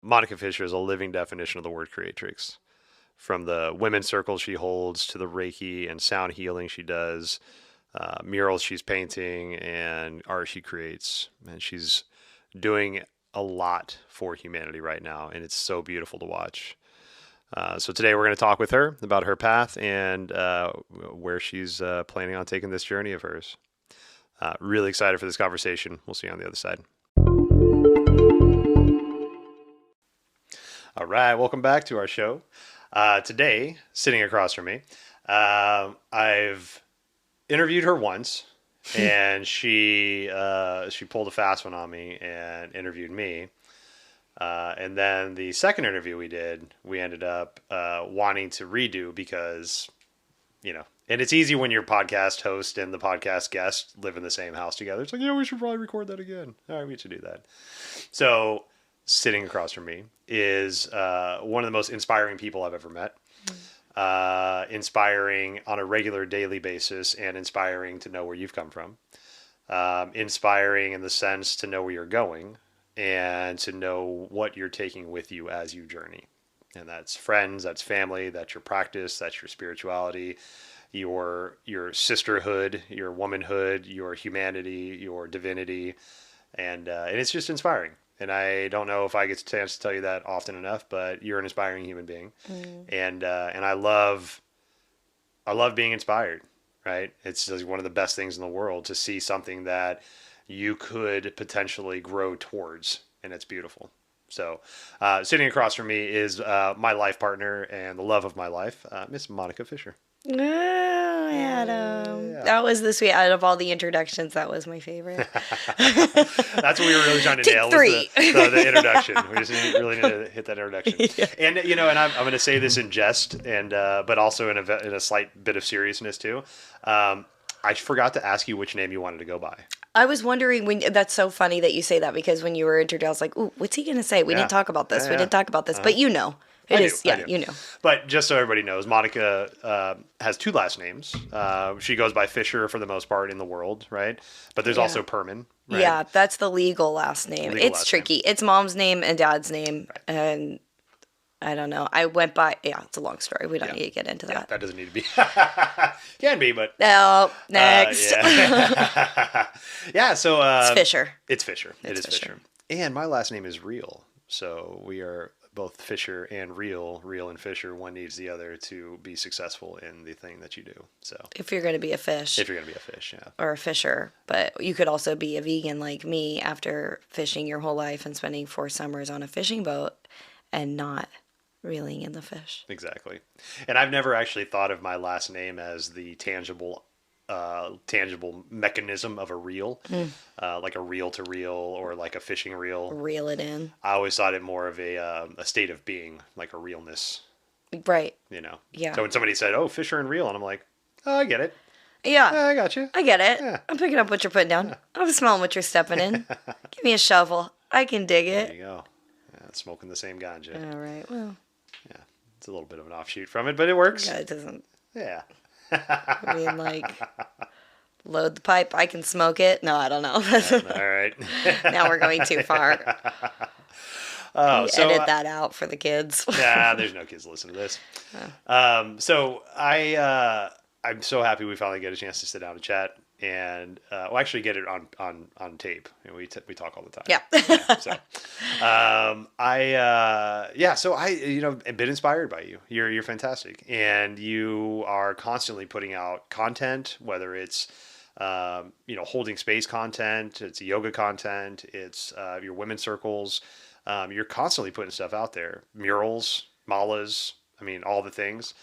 Monica Fischer is a living definition of the word creatrix. From the women's circles she holds to the Reiki and sound healing she does, murals she's painting, and art she creates. And she's doing a lot for humanity right now, and it's so beautiful to watch. So today we're going to talk with her about her path and where she's planning on taking this journey of hers. Really excited for this conversation. We'll see you on the other side. All right, welcome back to our show. Today, sitting across from me, I've interviewed her once, and she pulled a fast one on me and interviewed me. And then the second interview we did, we ended up wanting to redo because, and it's easy when your podcast host and the podcast guest live in the same house together. It's like, we should probably record that again. All right, we should do that. So sitting across from me is one of the most inspiring people I've ever met. Inspiring on a regular daily basis and inspiring to know where you've come from. Inspiring in the sense to know where you're going and to know what you're taking with you as you journey. And that's friends, that's family, that's your practice, that's your spirituality, your sisterhood, your womanhood, your humanity, your divinity. And it's just inspiring. And I don't know if I get a chance to tell you that often enough, but you're an inspiring human being. And I love being inspired, right? It's just one of the best things in the world to see something that you could potentially grow towards, and it's beautiful. So sitting across from me is my life partner and the love of my life, Miss Monica Fischer. Oh, Adam. Yeah. That was the sweet. Out of all the introductions, that was my favorite. That's what we were really trying to nail. Was the introduction. We just really need to hit that introduction. Yeah. And and I'm going to say this in jest, and but also in a slight bit of seriousness too. I forgot to ask you which name you wanted to go by. I was wondering that's so funny that you say that, because when you were introduced, I was like, "Ooh, what's he going to say? We didn't talk about this. We didn't talk about this." But you know. I do. You know. But just so everybody knows, Monica has two last names. She goes by Fischer for the most part in the world, right? But there's also Perman, right? Yeah, that's the legal last name. It's tricky. It's mom's name and dad's name, right. And I don't know. I went by, it's a long story. We don't need to get into that. That doesn't need to be. Can be, but. No, next. Yeah, so. It's Fischer. It is Fischer. And my last name is Real. So we are both Fischer and Real and Fischer. One needs the other to be successful in the thing that you do. So if you're going to be a fish. If you're going to be a fish, yeah. Or a fisher. But you could also be a vegan like me after fishing your whole life and spending 4 summers on a fishing boat and not reeling in the fish. Exactly. And I've never actually thought of my last name as the tangible mechanism of a reel, like a reel to reel or like a fishing reel. Reel it in. I always thought it more of a state of being, like a realness. Right. Yeah. So when somebody said, "Oh, Fischer and reel," and I'm like, "Oh, I get it. Yeah. I got you. I get it. Yeah. I'm picking up what you're putting down. Yeah. I'm smelling what you're stepping in. Give me a shovel. I can dig it." There you go. Yeah, smoking the same ganja. All right. Well. Yeah. It's a little bit of an offshoot from it, but it works. Yeah, it doesn't. Yeah. I mean, like, load the pipe. I can smoke it. No, I don't know. All right. Now we're going too far. Edit that out for the kids. Nah, there's no kids listening to this. So I'm so happy we finally get a chance to sit down and chat, and we'll actually get it on tape. We talk all the time. Yeah. So I have been inspired by you. You're fantastic, and you are constantly putting out content, whether it's holding space content, it's yoga content, it's your women's circles. You're constantly putting stuff out there, murals, malas. I mean, all the things.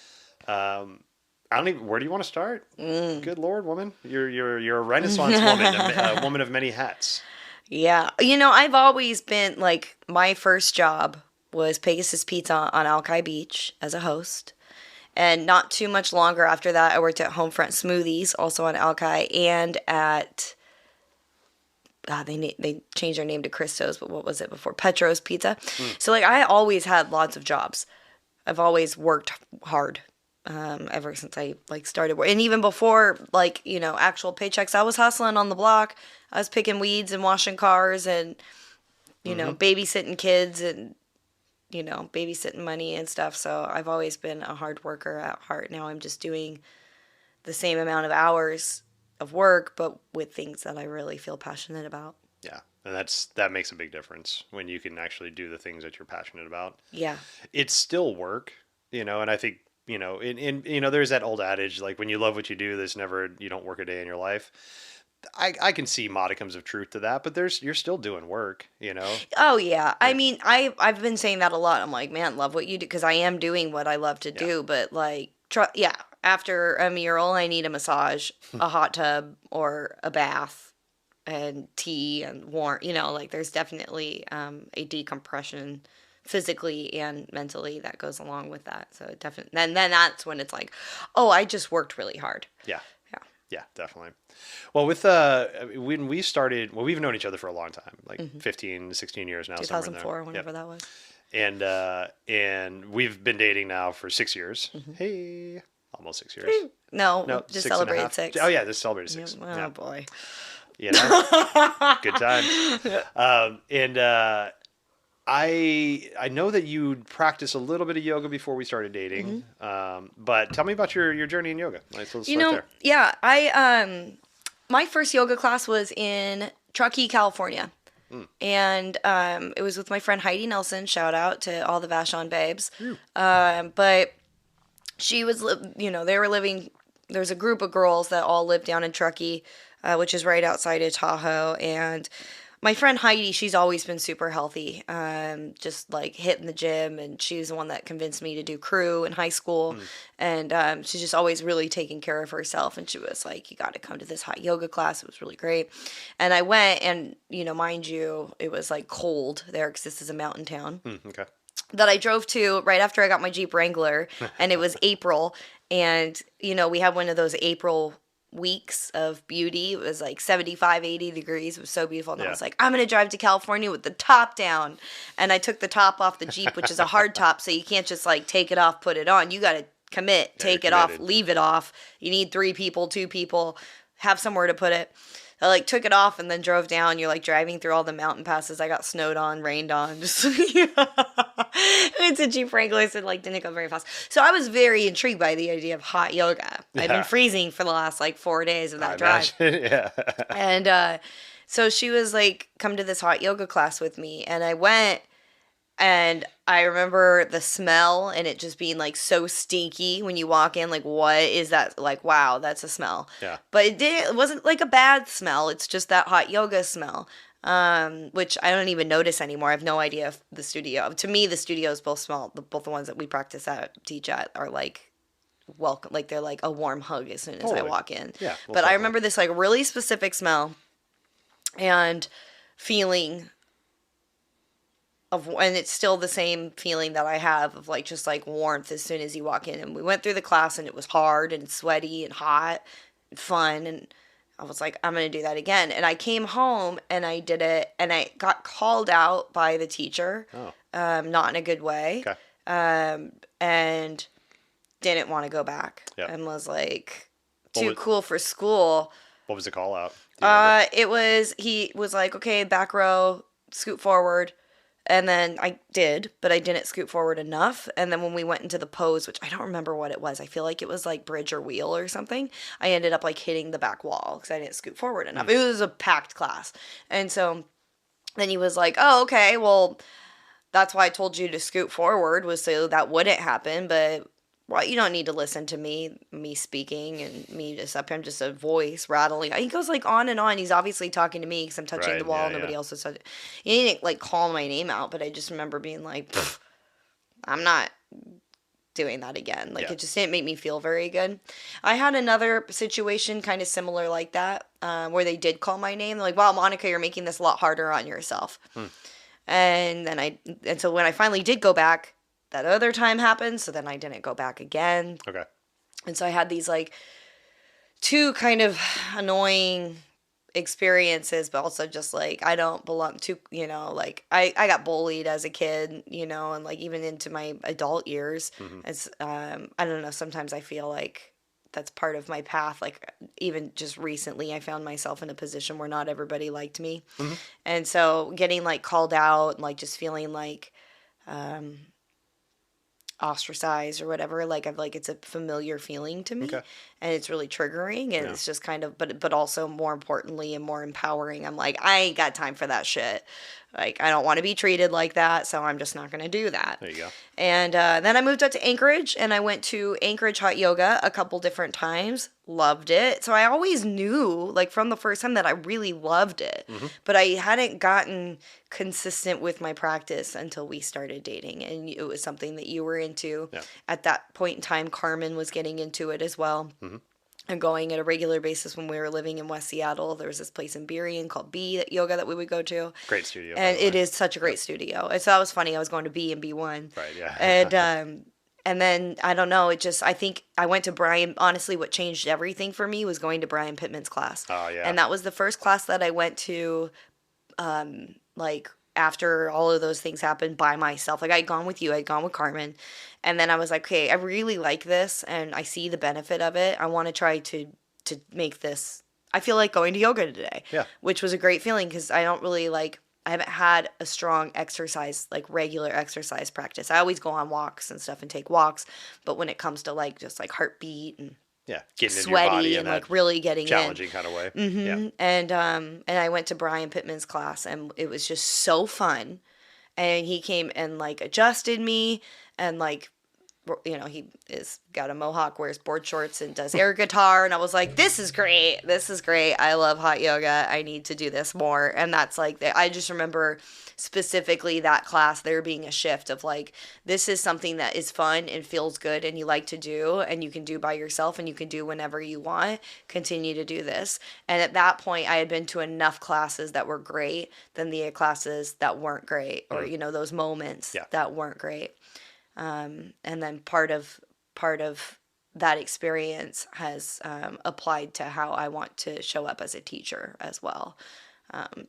Where do you want to start? Good Lord, woman. You're a Renaissance woman, a woman of many hats. Yeah. I've always been, like, my first job was Pegasus Pizza on Alki Beach as a host. And not too much longer after that, I worked at Homefront Smoothies, also on Alki, and at, they changed their name to Christo's, but what was it before? Petro's Pizza. So, like, I always had lots of jobs. I've always worked hard. Ever since I started work. And even before actual paychecks, I was hustling on the block. I was picking weeds and washing cars and babysitting kids and babysitting money and stuff. So I've always been a hard worker at heart. Now I'm just doing the same amount of hours of work, but with things that I really feel passionate about. Yeah. And that makes a big difference when you can actually do the things that you're passionate about. Yeah. It's still work, and I think, there's that old adage, like when you love what you do, you don't work a day in your life. I can see modicums of truth to that, but you're still doing work, Oh yeah. I mean, I've been saying that a lot. I'm like, man, love what you do, because I am doing what I love to do. But like, after a mural, I need a massage, a hot tub, or a bath, and tea and warm. Like there's definitely a decompression physically and mentally that goes along with that. So definitely, then that's when it's like, oh, I just worked really hard. Yeah. Yeah. Yeah, definitely. Well, when we started, we've known each other for a long time, like 15, 16 years now. 2004, whenever that was. And we've been dating now for 6 years. Hey, almost 6 years. No, just celebrated 6. Oh yeah, just celebrated 6. Oh yeah. boy. Good times. I know that you practice a little bit of yoga before we started dating. But tell me about your journey in yoga. Let's start there. Yeah, my first yoga class was in Truckee, California. And it was with my friend Heidi Nelson. Shout out to all the Vashon babes. But she was, they were living, there's a group of girls that all lived down in Truckee, which is right outside of Tahoe. And my friend Heidi, she's always been super healthy, just like hitting the gym. And she's the one that convinced me to do crew in high school. And she's just always really taking care of herself. And she was like, you got to come to this hot yoga class. It was really great. And I went, and, mind you, it was like cold there because this is a mountain town. Okay. That I drove to right after I got my Jeep Wrangler. And it was April. And, we had one of those April weeks of beauty. It was like 75, 80 degrees. It was so beautiful. And I was like, I'm going to drive to California with the top down. And I took the top off the Jeep, which is a hard top. So you can't just like take it off, put it on. You got to commit, take it off, leave it off. You need 3 people, 2 people, have somewhere to put it. I like took it off and then drove down. You're like driving through all the mountain passes. I got snowed on, rained on. Just it's a Jeep Wrangler, so like didn't go very fast. So I was very intrigued by the idea of hot yoga. Yeah. I've been freezing for the last like 4 days of that drive. Yeah. And so she was like, "Come to this hot yoga class with me," and I went. And I remember the smell and it just being like so stinky when you walk in. Like, what is that? Like, wow, that's a smell. Yeah. But it wasn't like a bad smell. It's just that hot yoga smell, which I don't even notice anymore. I have no idea if the studio. To me, the studios both smell. Both the ones that we practice at, teach at, are like welcome. Like they're like a warm hug as soon as I walk in. Yeah. But I remember this like really specific smell and feeling. And it's still the same feeling that I have of like just like warmth as soon as you walk in. And we went through the class and it was hard and sweaty and hot and fun. And I was like, I'm going to do that again. And I came home and I did it and I got called out by the teacher, not in a good way. Okay. And didn't want to go back. Yep. And was like too cool for school. What was the call out? He was like, okay, back row, scoot forward. And then I did, but I didn't scoot forward enough. And then when we went into the pose, which I don't remember what it was, I feel like it was like bridge or wheel or something, I ended up like hitting the back wall because I didn't scoot forward enough. It was a packed class. And so then he was like, oh, okay, well, that's why I told you to scoot forward, was so that wouldn't happen. But well, you don't need to listen to me speaking and me just up here. I'm just a voice rattling. He goes like on and on. He's obviously talking to me because I'm touching the wall. Nobody else is touching. He didn't like call my name out, but I just remember being like, I'm not doing that again. Like it just didn't make me feel very good. I had another situation kind of similar like that where they did call my name. They're like, wow, Monica, you're making this a lot harder on yourself. And so when I finally did go back, that other time happened, so then I didn't go back again. Okay. And so I had these like 2 kind of annoying experiences, but also just like I don't belong to, like I got bullied as a kid, and like even into my adult years. It's I don't know, sometimes I feel like that's part of my path. Like even just recently I found myself in a position where not everybody liked me. And so getting like called out and like just feeling like ostracized or whatever. Like I've like it's a familiar feeling to me, Okay. and it's really triggering, and Yeah. it's just kind of but also more importantly and more empowering. I'm like, I ain't got time for that shit. Like I don't want to be treated like that, so I'm just not gonna do that. There you go. And then I moved up to Anchorage, and I went to Anchorage Hot Yoga a couple different times. Loved it. So I always knew, like from the first time, that I really loved it. Mm-hmm. But I hadn't gotten consistent with my practice until we started dating, and it was something that you were into. Yeah. At that point in time, Carmen was getting into it as well. Mm-hmm. And going at a regular basis when we were living in West Seattle. There was this place in Burien called B Yoga that we would go to. Great studio. And by the it way. is such a great studio. And so that was funny. I was going to B and B1. Right. Yeah. And then I don't know. It just I think I went to Brian. Honestly, what changed everything for me was going to Brian Pittman's class. Oh yeah. And that was the first class that I went to, like after all of those things happened by myself. Like I'd gone with you, I'd gone with Carmen, and then I was like, okay, I really like this, and I see the benefit of it. I want to try to make this. I feel like going to yoga today. Yeah. Which was a great feeling because I don't really like. I haven't had a strong exercise, like regular exercise practice. I always go on walks and stuff and take walks, but when it comes to like just like heartbeat and Yeah. Getting into your sweaty body in and that like really getting challenging kind of way. in. And I went to Brian Pittman's class, and it was just so fun. And he came and like adjusted me, and like, you know, he is got a mohawk, wears board shorts, and does air guitar. And I was like, this is great. This is great. I love hot yoga. I need to do this more. And that's like, I just remember specifically that class, there being a shift of like, this is something that is fun and feels good and you like to do and you can do by yourself and you can do whenever you want. Continue to do this. And at that point, I had been to enough classes that were great than the classes that weren't great, or, you know, those moments that weren't great. And then part of that experience has applied to how I want to show up as a teacher as well.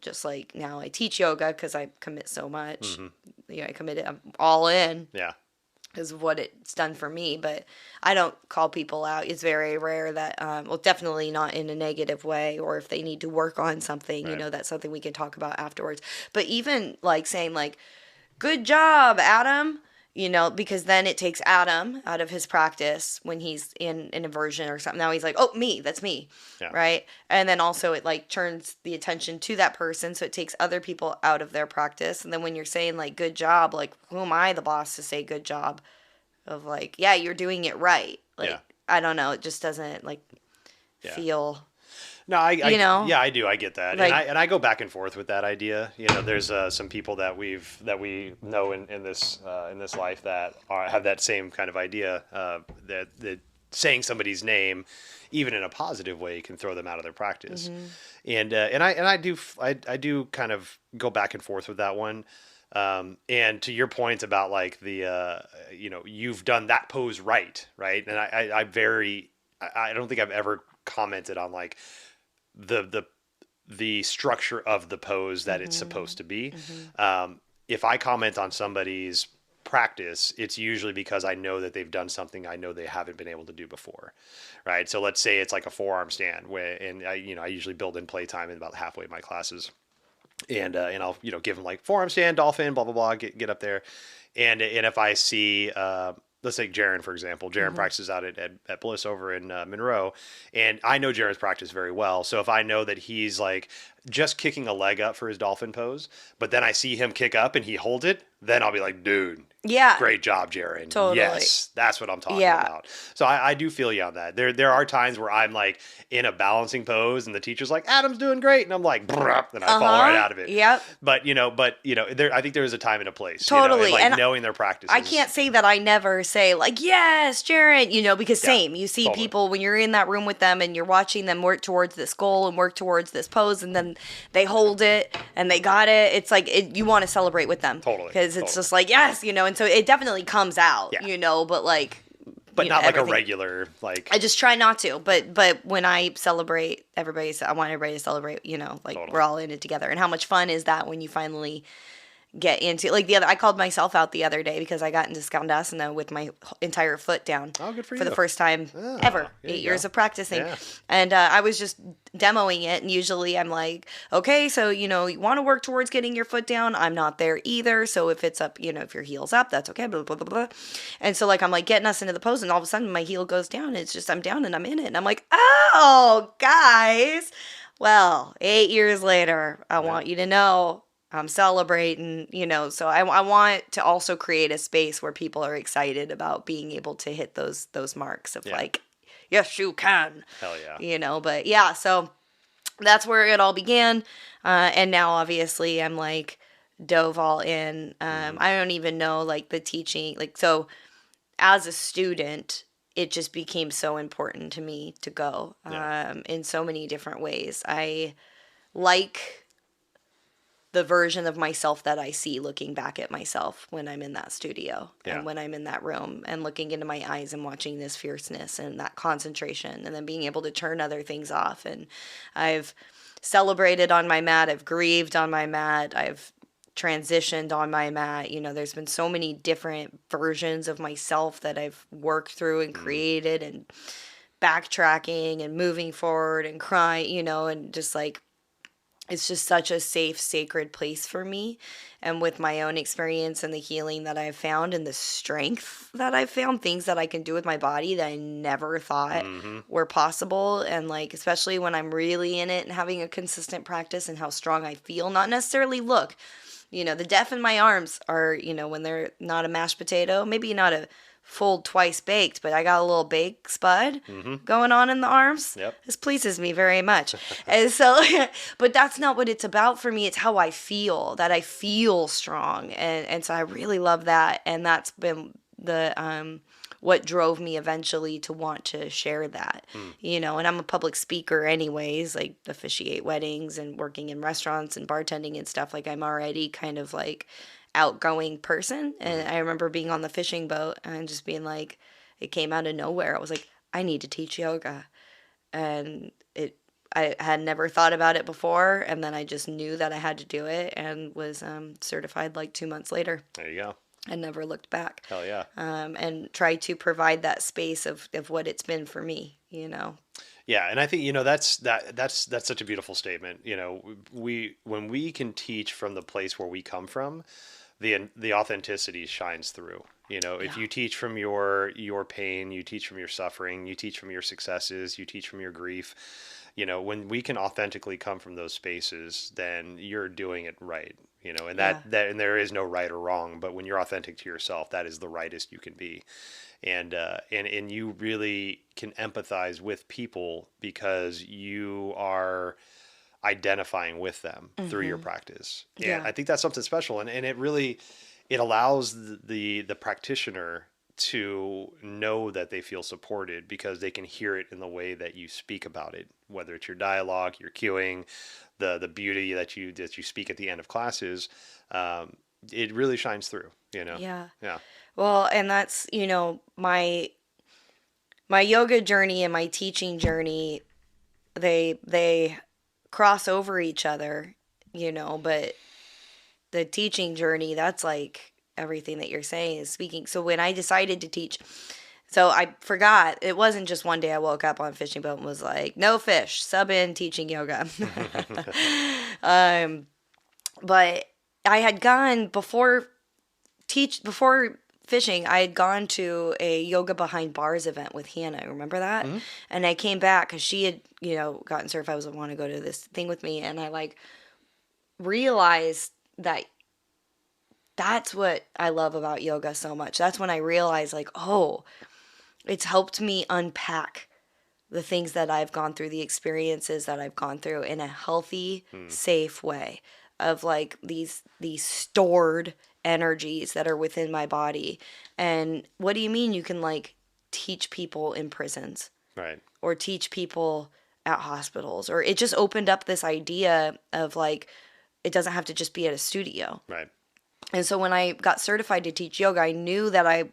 Just like now I teach yoga because I commit so much. You know, I'm all in. Yeah. Because of what it's done for me. But I don't call people out. It's very rare that, well, definitely not in a negative way, or if they need to work on something, you know, that's something we can talk about afterwards. But even like saying like, good job, Adam. You know, because then it takes Adam out of his practice when he's in an inversion or something. Now he's like, oh, me, that's me, right? And then also it like turns the attention to that person, so it takes other people out of their practice. And then when you're saying like, good job, like, who am I, the boss, to say good job? Of like, yeah, you're doing it right. Like, I don't know, it just doesn't like feel... No, you know? Yeah, I do. I get that, Like, and I go back and forth with that idea. You know, there's some people that we know in this life that have that same kind of idea, that saying somebody's name, even in a positive way, can throw them out of their practice. And I do kind of go back and forth with that one. And to your point about like the you know, you've done that pose right, and I don't think I've ever commented on like the structure of the pose that it's supposed to be. If I comment on somebody's practice, it's usually because I know that they've done something I know they haven't been able to do before, right? So let's say it's like a forearm stand, and I usually build in playtime in about halfway of my classes, and I'll give them like forearm stand, dolphin, blah blah blah, get up there, and if I see let's take Jaron, for example. Jaron practices out at Bliss over in Monroe, and I know Jaron's practice very well. So if I know that he's like just kicking a leg up for his dolphin pose, but then I see him kick up and he holds it, then I'll be like, dude, great job, Jaron. Totally. Yes, that's what I'm talking about. So I do feel you on that. There are times where I'm like in a balancing pose and the teacher's like, Adam's doing great, and I'm like, and I fall right out of it. Yep. But I think there is a time and a place. Totally. Like and knowing their practices. I can't say that I never say like, yes, Jaron, because same, you see people when you're in that room with them and you're watching them work towards this goal and work towards this pose, and then they hold it and they got it. It's like you want to celebrate with them. Totally. Because it's just like, yes, and so it definitely comes out, but like, but not like a regular, like, I just try not to, but when I celebrate, I want everybody to celebrate, like we're all in it together. And how much fun is that when you finally get into like I called myself out the other day because I got into Skandasana with my entire foot down Oh, good for the you. first time ever. There 8 you years go. of practicing. Yeah. And I was just demoing it. And usually I'm like, okay, so, you want to work towards getting your foot down. I'm not there either. So if it's up, if your heel's up, that's okay, blah, blah, blah, blah. And so like, I'm like getting us into the pose and all of a sudden my heel goes down. And it's just, I'm down and I'm in it. And I'm like, oh, guys. Well, 8 years later, I want you to know I'm celebrating, so I want to also create a space where people are excited about being able to hit those marks of like, yes, you can. Hell yeah. But yeah, so that's where it all began. And now obviously I'm like dove all in. I don't even know like the teaching, like, so as a student, it just became so important to me to go in so many different ways. I like the version of myself that I see looking back at myself when I'm in that studio and when I'm in that room and looking into my eyes and watching this fierceness and that concentration and then being able to turn other things off. And I've celebrated on my mat. I've grieved on my mat. I've transitioned on my mat. There's been so many different versions of myself that I've worked through and created and backtracking and moving forward and crying, and just like, it's just such a safe, sacred place for me. And with my own experience and the healing that I've found and the strength that I've found, things that I can do with my body that I never thought were possible. And like, especially when I'm really in it and having a consistent practice and how strong I feel, not necessarily look. The death in my arms are, when they're not a mashed potato, maybe not a full twice baked, but I got a little bake spud going on in the arms. Yep. This pleases me very much. And so, but that's not what it's about for me. It's how I feel, that I feel strong. And so I really love that. And that's been the, what drove me eventually to want to share that, and I'm a public speaker anyways, like officiate weddings and working in restaurants and bartending and stuff. Like I'm already kind of like outgoing person. And I remember being on the fishing boat and just being like, it came out of nowhere. I was like, I need to teach yoga. And I had never thought about it before. And then I just knew that I had to do it and was certified like 2 months later. There you go. And never looked back. Hell yeah. And try to provide that space of what it's been for me, Yeah, and I think that's such a beautiful statement. When we can teach from the place where we come from, the authenticity shines through. If you teach from your pain, you teach from your suffering, you teach from your successes, you teach from your grief. When we can authentically come from those spaces, then you're doing it right. And that and there is no right or wrong, but when you're authentic to yourself, that is the rightest you can be. And you really can empathize with people because you are identifying with them through your practice. And I think that's something special. And it allows the practitioner to know that they feel supported because they can hear it in the way that you speak about it, whether it's your dialogue, your cueing, the beauty that you speak at the end of classes. It really shines through, Yeah. Yeah. Well, and that's, my yoga journey and my teaching journey, they cross over each other, but the teaching journey, that's like everything that you're saying is speaking. So when I decided to teach, so I forgot, it wasn't just one day I woke up on a fishing boat and was like, no fish, sub in teaching yoga. But I had gone before fishing, I had gone to a yoga behind bars event with Hannah. Remember that? And I came back because she had, gotten certified. I was like, want to go to this thing with me. And I like realized that that's what I love about yoga so much. That's when I realized like, oh, it's helped me unpack the things that I've gone through, the experiences that I've gone through in a healthy, safe way of like these stored energies that are within my body. And what do you mean you can like teach people in prisons? Right. Or teach people at hospitals? Or it just opened up this idea of like, it doesn't have to just be at a studio. Right. And so when I got certified to teach yoga, I knew that I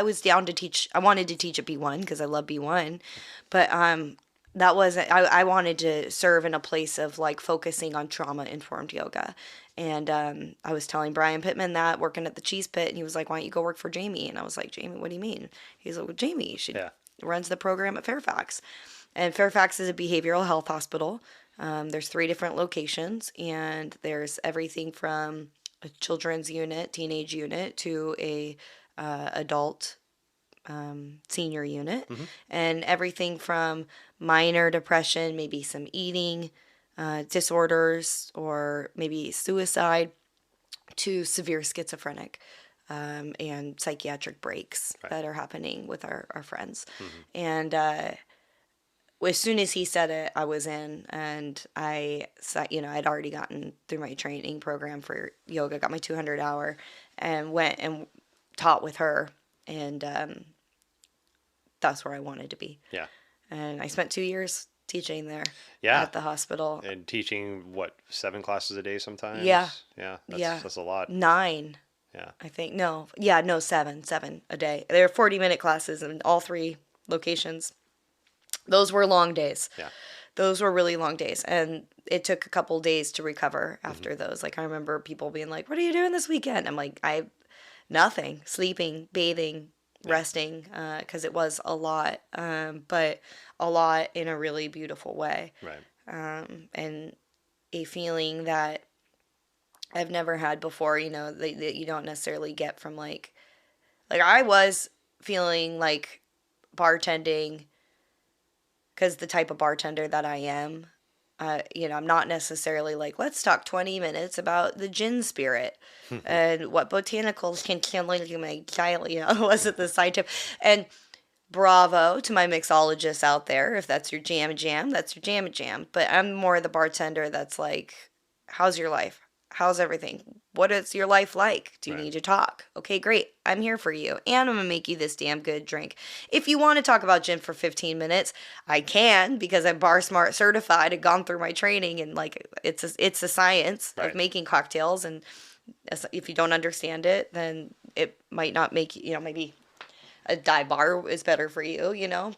was down to teach. I wanted to teach at B1 because I love B1. But that wasn't, I wanted to serve in a place of like focusing on trauma-informed yoga And I was telling Brian Pittman that, working at the cheese pit, and he was like, why don't you go work for Jamie? And I was like, Jamie, what do you mean? He's like, well, Jamie, she Yeah. runs the program at Fairfax. And Fairfax is a behavioral health hospital. There's 3 different locations, and there's everything from a children's unit, teenage unit, to a adult senior unit, and everything from minor depression, maybe some eating disorders, or maybe suicide, to severe schizophrenic and psychiatric breaks that are happening with our friends. And as soon as he said it, I was in, and I'd already gotten through my training program for yoga, got my 200 hour, and went and taught with her, and that's where I wanted to be. Yeah. And I spent 2 years teaching there Yeah. at the hospital. And teaching, what, 7 classes a day sometimes? Yeah. Yeah. Yeah. That's a lot. 9. Yeah. I think. No. Yeah, no, 7 a day. There are 40-minute classes in all 3 locations. Those were long days. Yeah. Those were really long days. And it took a couple days to recover after those. Like, I remember people being like, what are you doing this weekend? I'm like, nothing. Sleeping, bathing, resting, because it was a lot, but a lot in a really beautiful way. Right. And a feeling that I've never had before, that you don't necessarily get from like I was feeling like bartending, because the type of bartender that I am, I'm not necessarily like, let's talk 20 minutes about the gin spirit and what botanicals can kill my child, was it the scientific? And bravo to my mixologists out there. If that's your jam, that's your jam. But I'm more the bartender that's like, how's your life? How's everything? What is your life like? Do you need to talk? Okay, great. I'm here for you. And I'm going to make you this damn good drink. If you want to talk about gin for 15 minutes, I can, because I'm Bar Smart certified and gone through my training, and like it's a science of making cocktails, and if you don't understand it, then it might not make maybe a dive bar is better for you,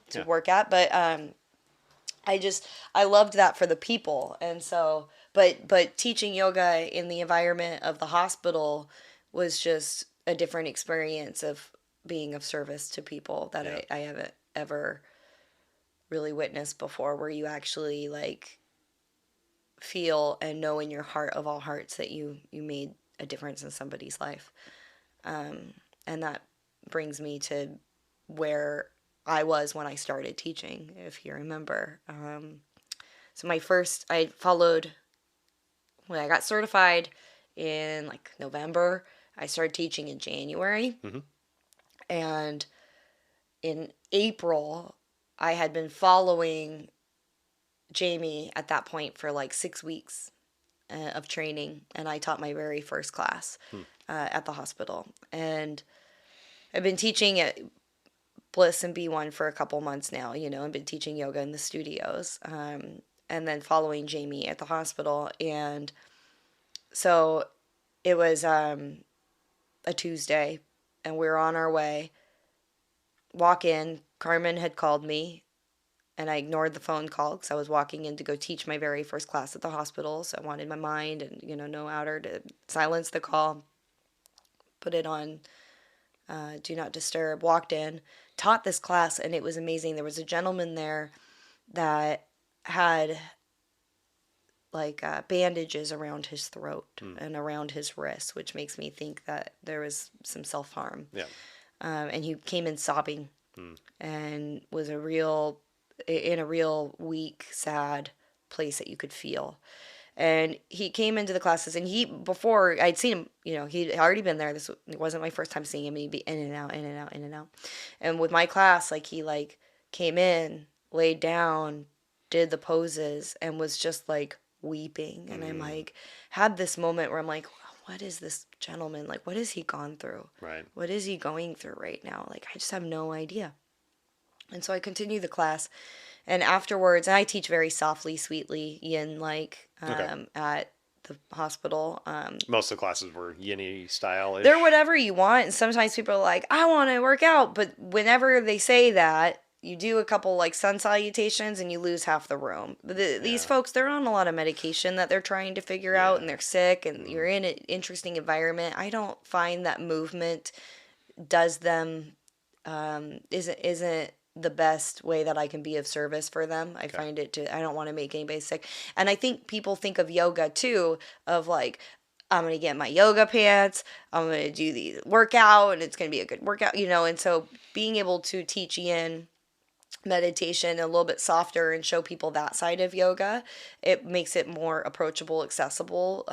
to work at. But I loved that for the people. And so, but teaching yoga in the environment of the hospital was just a different experience of being of service to people that I haven't ever really witnessed before, where you actually like feel and know in your heart of all hearts that you made a difference in somebody's life. And that brings me to where I was when I started teaching, if you remember. So I followed, when I got certified in like November, I started teaching in January. And in April, I had been following Jamie at that point for like 6 weeks of training. And I taught my very first class at the hospital. And I've been teaching at Bliss and B1 for a couple months now, and been teaching yoga in the studios, and then following Jamie at the hospital. And so it was a Tuesday, and we were on our way. Walk in, Carmen had called me, and I ignored the phone call because I was walking in to go teach my very first class at the hospital. So I wanted my mind and, no outer to silence the call, put it on do not disturb, walked in, taught this class, and it was amazing. There was a gentleman there that had like bandages around his throat and around his wrists, which makes me think that there was some self-harm. Yeah. And he came in sobbing and was in a real weak, sad place that you could feel. And he came into the classes, and before I'd seen him, he'd already been there. This wasn't my first time seeing him. He'd be in and out, in and out, in and out. And with my class, like he like came in, laid down, did the poses, and was just like weeping. And I'm like, had this moment where I'm like, what is this gentleman? Like, what has he gone through? Right. What is he going through right now? Like, I just have no idea. And so I continued the class. And afterwards, and I teach very softly, sweetly, yin like at the hospital. Most of the classes were yin-y style-ish. They're whatever you want. And sometimes people are like, I want to work out. But whenever they say that, you do a couple like sun salutations and you lose half the room. These Yeah. folks, they're on a lot of medication that they're trying to figure out, and they're sick, and you're in an interesting environment. I don't find that movement does them isn't the best way that I can be of service for them. I find it to I don't want to make anybody sick. And I think people think of yoga too of like I'm going to get my yoga pants, I'm going to do the workout and it's going to be a good workout, you know, and so being able to teach yin meditation a little bit softer and show people that side of yoga, it makes it more approachable, accessible,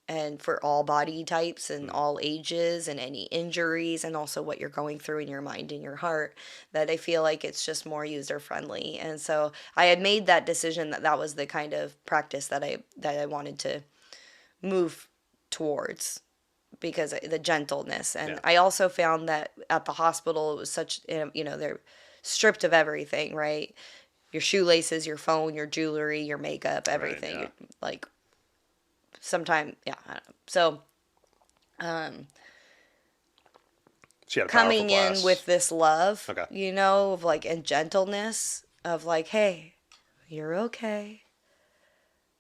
and for all body types and all ages and any injuries and also what you're going through in your mind and your heart, that I feel like it's just more user friendly. And so I had made that decision that that was the kind of practice that I wanted to move towards because the gentleness. And I also found that at the hospital it was such, you know, they're stripped of everything, right? Your shoelaces, your phone, your jewelry, your makeup, everything. Right, Like sometimes, I don't know. So She had a coming powerful in class. with this love, Okay. you know, of like, and gentleness of like, hey, you're okay.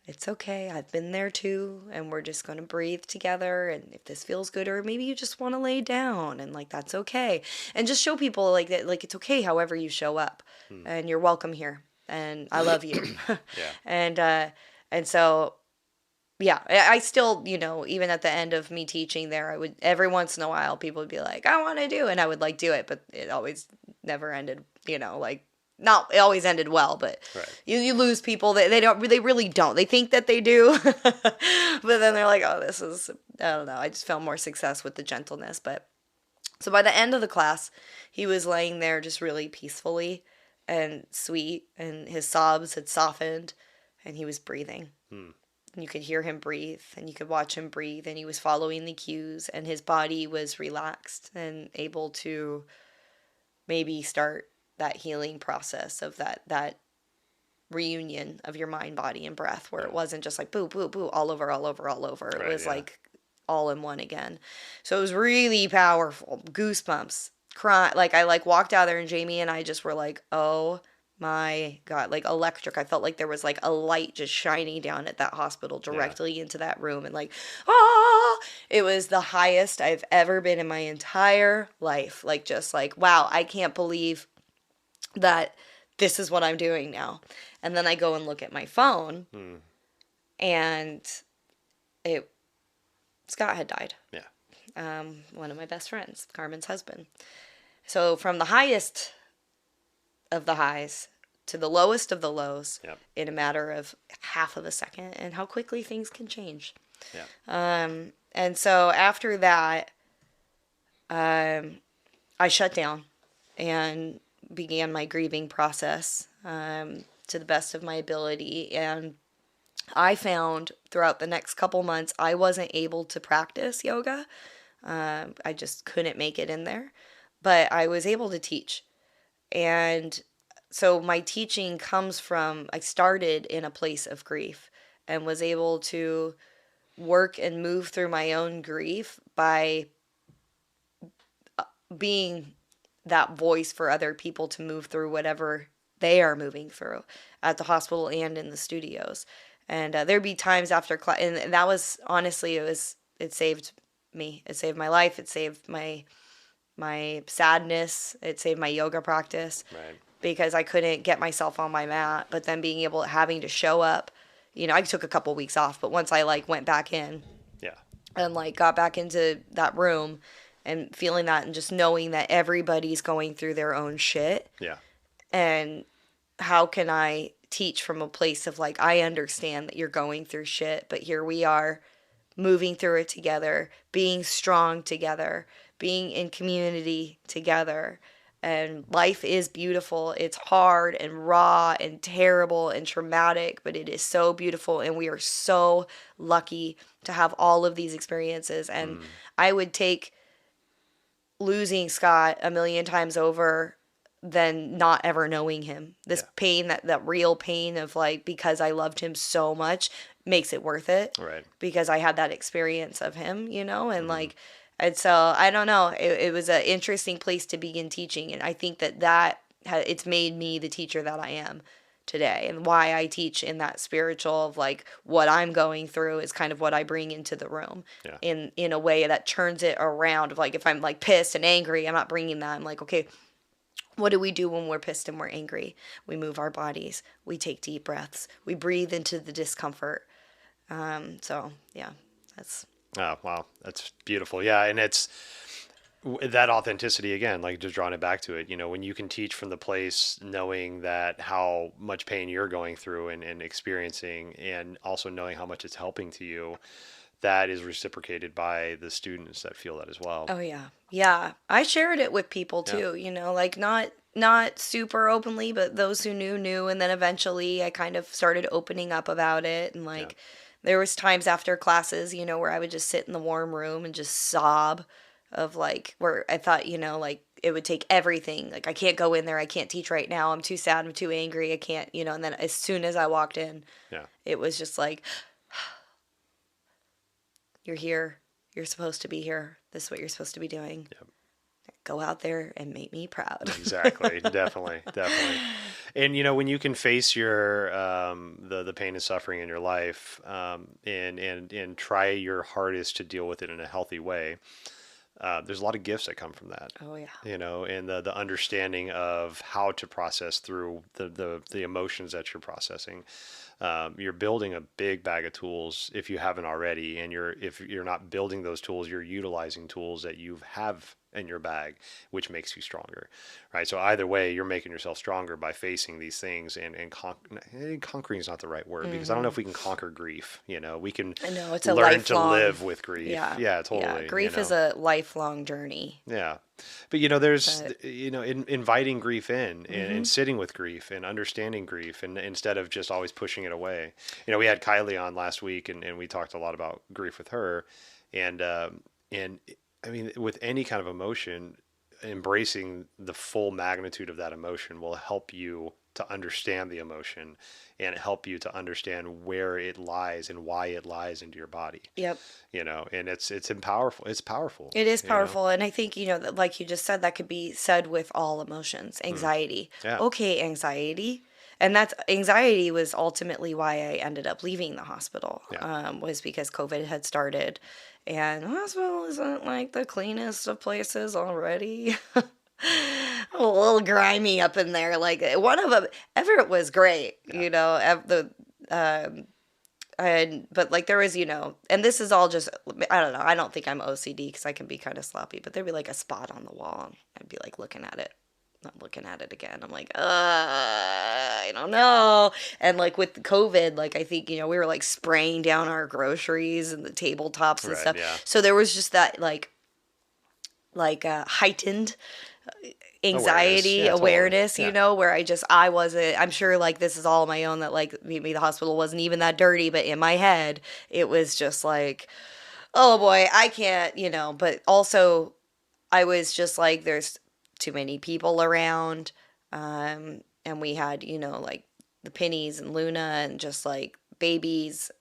It's okay. I've been there too. And we're just going to breathe together. And if this feels good, or maybe you just want to lay down and like, that's okay. And just show people like that, like, it's okay however you show up and you're welcome here. And I love you. And so, yeah, I still, you know, even at the end of me teaching there, I would, every once in a while, people would be like, I want to do, and I would like do it, but it always never ended, you know, like, not, it always ended well, but you lose people that they really don't. They think that they do, but then they're like, oh, this is, I don't know. I just found more success with the gentleness. But so by the end of the class, he was laying there just really peacefully and sweet, and his sobs had softened, and he was breathing. And you could hear him breathe, and you could watch him breathe, and he was following the cues, and his body was relaxed and able to maybe start that healing process of that reunion of your mind, body, and breath, where it wasn't just like boo, boo, boo, all over. It was like all in one again. So it was really powerful. Goosebumps. Cry. Like I like walked out there, and Jamie and I just were like, oh my God, like electric. I felt like there was like a light just shining down at that hospital directly into that room, and like, it was the highest I've ever been in my entire life. Like, just like, wow, I can't believe that this is what I'm doing now. And then I go and look at my phone, and Scott had died. Yeah. One of my best friends, Carmen's husband. So from the highest of the highs to the lowest of the lows in a matter of half of a second, and how quickly things can change. Yeah. And so after that, I shut down and began my grieving process to the best of my ability. And I found throughout the next couple months, I wasn't able to practice yoga. I just couldn't make it in there. But I was able to teach. And so my teaching comes from, I started in a place of grief and was able to work and move through my own grief by being that voice for other people to move through whatever they are moving through at the hospital and in the studios. And there'd be times after class, and that was, honestly, it saved me. It saved my life. It saved my sadness. It saved my yoga practice. Right. Because I couldn't get myself on my mat. But then being able, having to show up, you know, I took a couple weeks off, but once I like went back in and like got back into that room and feeling that, and just knowing that everybody's going through their own shit. Yeah. And how can I teach from a place of like, I understand that you're going through shit, but here we are moving through it together, being strong together, being in community together. And life is beautiful. It's hard and raw and terrible and traumatic, but it is so beautiful. And we are so lucky to have all of these experiences. And I would take losing Scott a million times over than not ever knowing him. This pain, that real pain of like, because I loved him so much, makes it worth it. Right. Because I had that experience of him, you know, and like, and so I don't know, it was an interesting place to begin teaching. And I think that it's made me the teacher that I am today, and why I teach in that spiritual of like what I'm going through is kind of what I bring into the room Yeah. in a way that turns it around. Of like, if I'm like pissed and angry, I'm not bringing that. I'm like, okay, what do we do when we're pissed and we're angry? We move our bodies. We take deep breaths. We breathe into the discomfort. So yeah, that's. Oh, wow. That's beautiful. Yeah. And it's that authenticity again, like just drawing it back to it, when you can teach from the place, knowing that how much pain you're going through and experiencing, and also knowing how much it's helping to you, that is reciprocated by the students that feel that as well. Oh yeah. Yeah. I shared it with people Yeah. too, like not super openly, but those who knew, and then eventually I kind of started opening up about it, and like there was times after classes, where I would just sit in the warm room and just sob of like where I thought, like it would take everything. Like I can't go in there, I can't teach right now. I'm too sad, I'm too angry, I can't, and then as soon as I walked in, it was just like, you're here. You're supposed to be here. This is what you're supposed to be doing. Yep. Go out there and make me proud. Exactly. Definitely. And when you can face your the pain and suffering in your life, and try your hardest to deal with it in a healthy way, there's a lot of gifts that come from that. Oh yeah. And the understanding of how to process through the emotions that you're processing. You're building a big bag of tools if you haven't already, and if you're not building those tools, you're utilizing tools that you have in your bag, which makes you stronger, right? So either way, you're making yourself stronger by facing these things, and conquering is not the right word, because I don't know if we can conquer grief. We can it's a learn lifelong, to live with grief. Yeah, Totally. Yeah. Grief is a lifelong journey. Yeah. But there's inviting grief in, and sitting with grief and understanding grief, and instead of just always pushing it away. We had Kylie on last week, and we talked a lot about grief with her, and I mean, with any kind of emotion, embracing the full magnitude of that emotion will help you to understand the emotion, and help you to understand where it lies and why it lies into your body. Yep. And it's powerful. It's powerful. It is powerful. And I think, that, like you just said, that could be said with all emotions. Anxiety. Yeah. Okay, anxiety. And anxiety was ultimately why I ended up leaving the hospital, was because COVID had started, and the hospital isn't like the cleanest of places already. A little grimy up in there. Like one of them, Everett was great, but like there was, and this is all just, I don't know. I don't think I'm OCD because I can be kind of sloppy, but there'd be like a spot on the wall, and I'd be like looking at it. Not looking at it again. I'm like, I don't know. And like with COVID, like I think, we were like spraying down our groceries and the tabletops and stuff. Yeah. So there was just that like heightened anxiety, awareness, totally. where I wasn't, I'm sure like this is all my own, that like maybe the hospital wasn't even that dirty, but in my head, it was just like, oh boy, I can't, but also I was just like, there's too many people around, and we had like the Pennies and Luna and just like babies,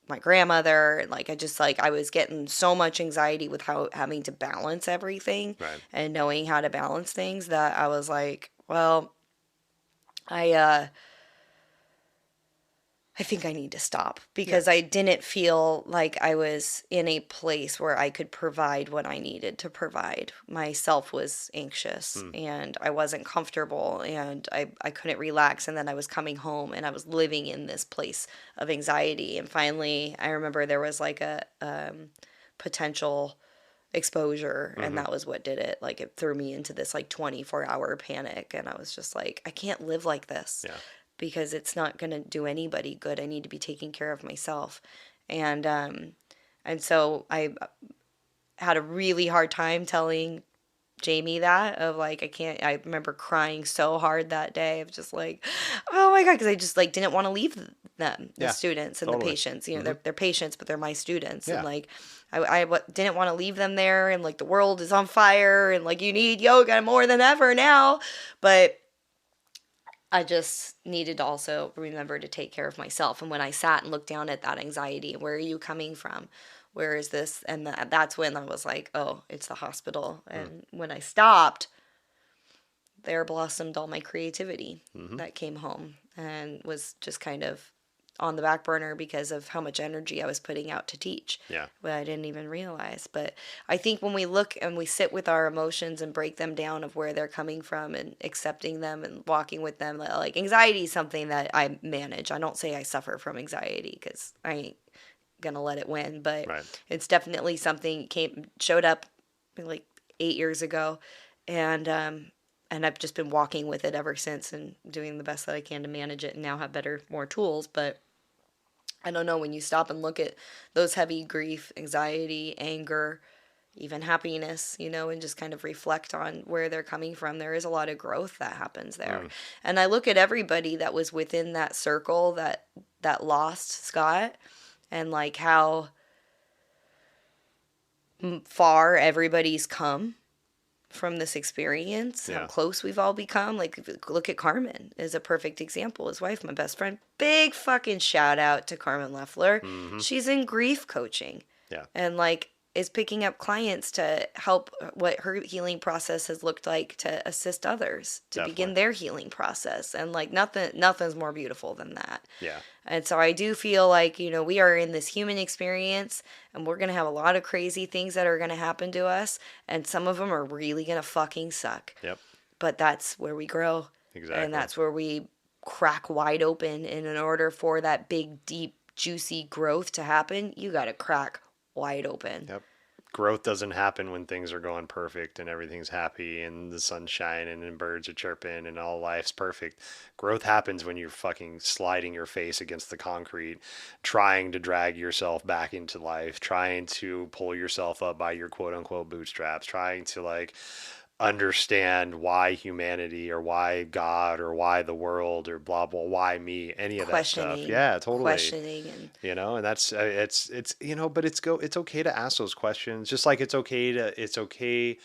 my grandmother, and like I was getting so much anxiety with having to balance everything, right, and knowing how to balance things, that I was like, well, I think I need to stop, because I didn't feel like I was in a place where I could provide what I needed to provide. Myself was anxious, and I wasn't comfortable, and I couldn't relax. And then I was coming home and I was living in this place of anxiety. And finally, I remember there was like a potential exposure, and that was what did it. Like it threw me into this like 24-hour panic, and I was just like, I can't live like this. Yeah. Because it's not going to do anybody good. I need to be taking care of myself. And so I had a really hard time telling Jamie that, of like, I remember crying so hard that day of just like, oh my God. Cause I just like didn't want to leave them, the students and the patients, they're patients, but they're my students. Yeah. And like, I didn't want to leave them there, and like the world is on fire, and like you need yoga more than ever now. But I just needed to also remember to take care of myself. And when I sat and looked down at that anxiety, where are you coming from? Where is this? And that's when I was like, oh, it's the hospital. And when I stopped, there blossomed all my creativity that came home and was just kind of on the back burner because of how much energy I was putting out to teach. Yeah. But I didn't even realize. But I think when we look and we sit with our emotions and break them down of where they're coming from and accepting them and walking with them, like anxiety is something that I manage. I don't say I suffer from anxiety because I ain't gonna let it win, but it's definitely something showed up like 8 years ago, and I've just been walking with it ever since and doing the best that I can to manage it and now have more tools. But I don't know, when you stop and look at those heavy grief, anxiety, anger, even happiness, and just kind of reflect on where they're coming from, there is a lot of growth that happens there. And I look at everybody that was within that circle that lost Scott, and like how far everybody's come from this experience, how close we've all become. Like, look at Carmen is a perfect example. His wife, my best friend, big fucking shout out to Carmen Leffler. She's in grief coaching. Yeah. And like is picking up clients to help what her healing process has looked like to assist others to begin their healing process. And like nothing's more beautiful than that. Yeah. And so I do feel like, we are in this human experience and we're going to have a lot of crazy things that are going to happen to us. And some of them are really going to fucking suck. Yep. But that's where we grow. Exactly. And that's where we crack wide open. And in order for that big, deep, juicy growth to happen, you got to crack wide open. Yep. Growth doesn't happen when things are going perfect and everything's happy and the sun's shining and birds are chirping and all life's perfect. Growth happens when you're fucking sliding your face against the concrete, trying to drag yourself back into life, trying to pull yourself up by your quote unquote bootstraps, trying to like understand why humanity or why God or why the world or blah blah, why me, any of that stuff. Yeah, totally. Questioning and and that's it's but it's okay to ask those questions, just like it's okay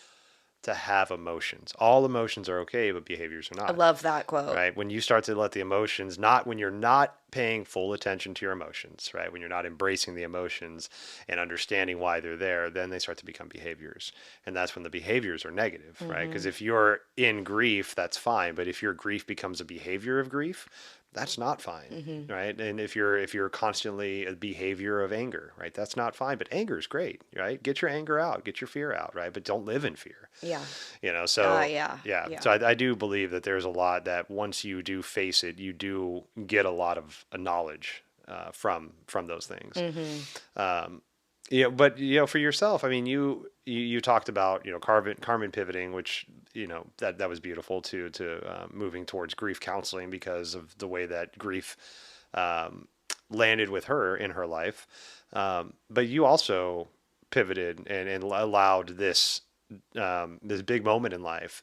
to have emotions. All emotions are okay, but behaviors are not. I love that quote. Right? When you start to let the emotions, not when you're not paying full attention to your emotions, right? When you're not embracing the emotions and understanding why they're there, then they start to become behaviors. And that's when the behaviors are negative, right? Because if you're in grief, that's fine. But if your grief becomes a behavior of grief, that's not fine, right? And if you're constantly a behavior of anger, right, that's not fine. But anger is great, right? Get your anger out, get your fear out, right? But don't live in fear. Yeah. So yeah. So I do believe that there's a lot that once you do face it, you do get a lot of knowledge from those things. But for yourself, I mean, you talked about Carmen pivoting, which that was beautiful to moving towards grief counseling because of the way that grief landed with her in her life. But you also pivoted and allowed this big moment in life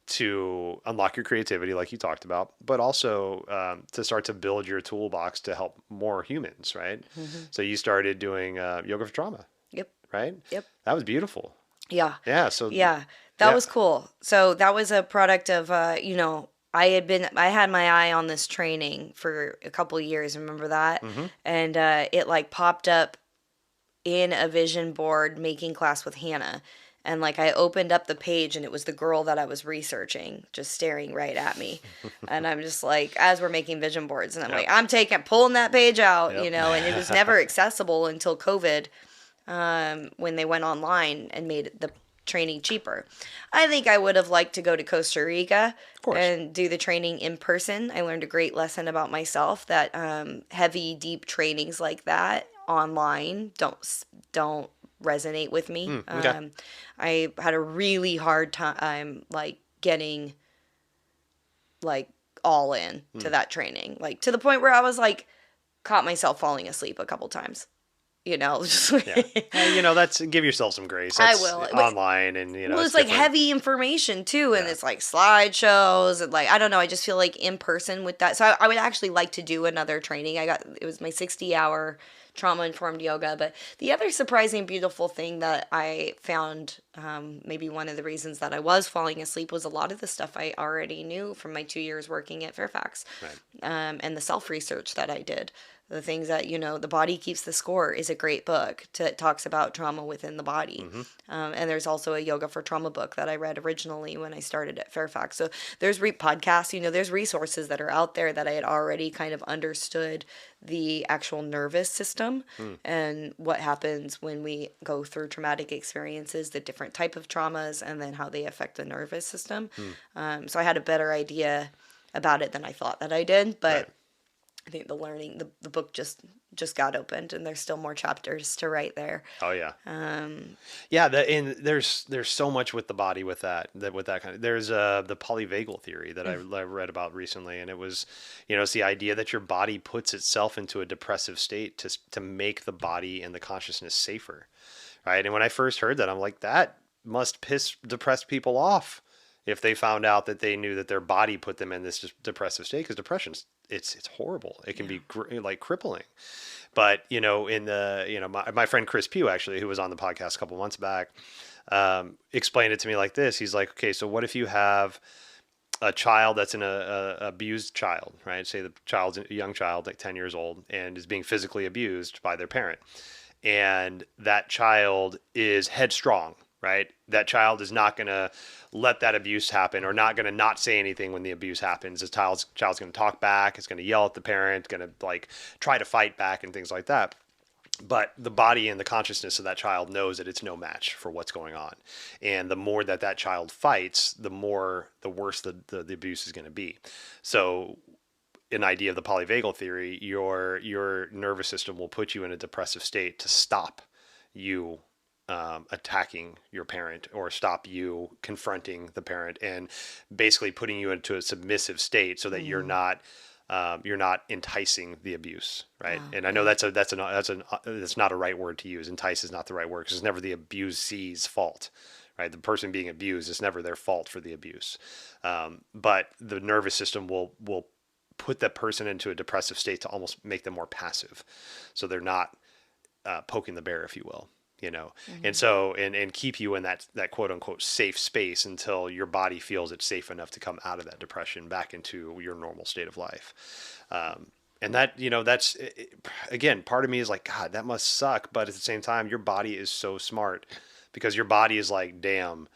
to unlock your creativity, like you talked about, but also to start to build your toolbox to help more humans, right? So you started doing yoga for trauma. Yep. Right? Yep. That was beautiful. Yeah. Yeah. So that was cool. So that was a product of I had my eye on this training for a couple of years. Remember that? And it like popped up in a vision board making class with Hannah. And like I opened up the page and it was the girl that I was researching just staring right at me. And I'm just like, as we're making vision boards, and I'm like, I'm pulling that page out, and it was never accessible until COVID, when they went online and made the training cheaper. I think I would have liked to go to Costa Rica and do the training in person. I learned a great lesson about myself that heavy, deep trainings like that online don't resonate with me. Okay. I had a really hard time like getting like all in to that training, like to the point where I was like caught myself falling asleep a couple times. Just that's give yourself some grace. That's I will online, and well, it's like heavy information too, and it's like slideshows, and like I don't know. I just feel like in person with that. So I would actually like to do another training. It was my 60-hour trauma informed yoga. But the other surprising, beautiful thing that I found Maybe one of the reasons that I was falling asleep was a lot of the stuff I already knew from my 2 years working at Fairfax, Right. and the self research that I did. The things that, The Body Keeps the Score is a great book that talks about trauma within the body. Mm-hmm. And there's also a Yoga for Trauma book that I read originally when I started at Fairfax. So there's podcasts, there's resources that are out there that I had already kind of understood the actual nervous system and what happens when we go through traumatic experiences, the different type of traumas, and then how they affect the nervous system. So I had a better idea about it than I thought that I did, but Right. I think the book just got opened, and there's still more chapters to write there. Oh yeah. Yeah, and there's so much with the body with that kind of. There's the polyvagal theory that I read about recently, and it was, it's the idea that your body puts itself into a depressive state to make the body and the consciousness safer, right? And when I first heard that, I'm like, that must piss depressed people off if they found out that they knew that their body put them in this depressive state, because depression's it's horrible. It can be like crippling. But, my friend Chris Pugh, actually, who was on the podcast a couple months back, explained it to me like this. He's like, okay, so what if you have a child that's a abused child, right? Say the child's a young child, like 10 years old, and is being physically abused by their parent. And that child is headstrong, right? That child is not going to let that abuse happen, or not going to not say anything when the abuse happens. The child's going to talk back. It's going to yell at the parent, going to like try to fight back and things like that. But the body and the consciousness of that child knows that it's no match for what's going on. And the more that child fights, the worse the abuse is going to be. So an idea of the polyvagal theory, your nervous system will put you in a depressive state to stop you attacking your parent, or stop you confronting the parent, and basically putting you into a submissive state so that you're not enticing the abuse, right? Wow. And I know that's not a right word to use. Entice is not the right word, because it's never the abusee's fault, right? The person being abused, it's never their fault for the abuse. But the nervous system will put that person into a depressive state to almost make them more passive, so they're not poking the bear, if you will. And so, and keep you in that quote unquote safe space until your body feels it's safe enough to come out of that depression back into your normal state of life. And that, that's, again, part of me is like, God, that must suck. But at the same time, your body is so smart, because your body is like, damn,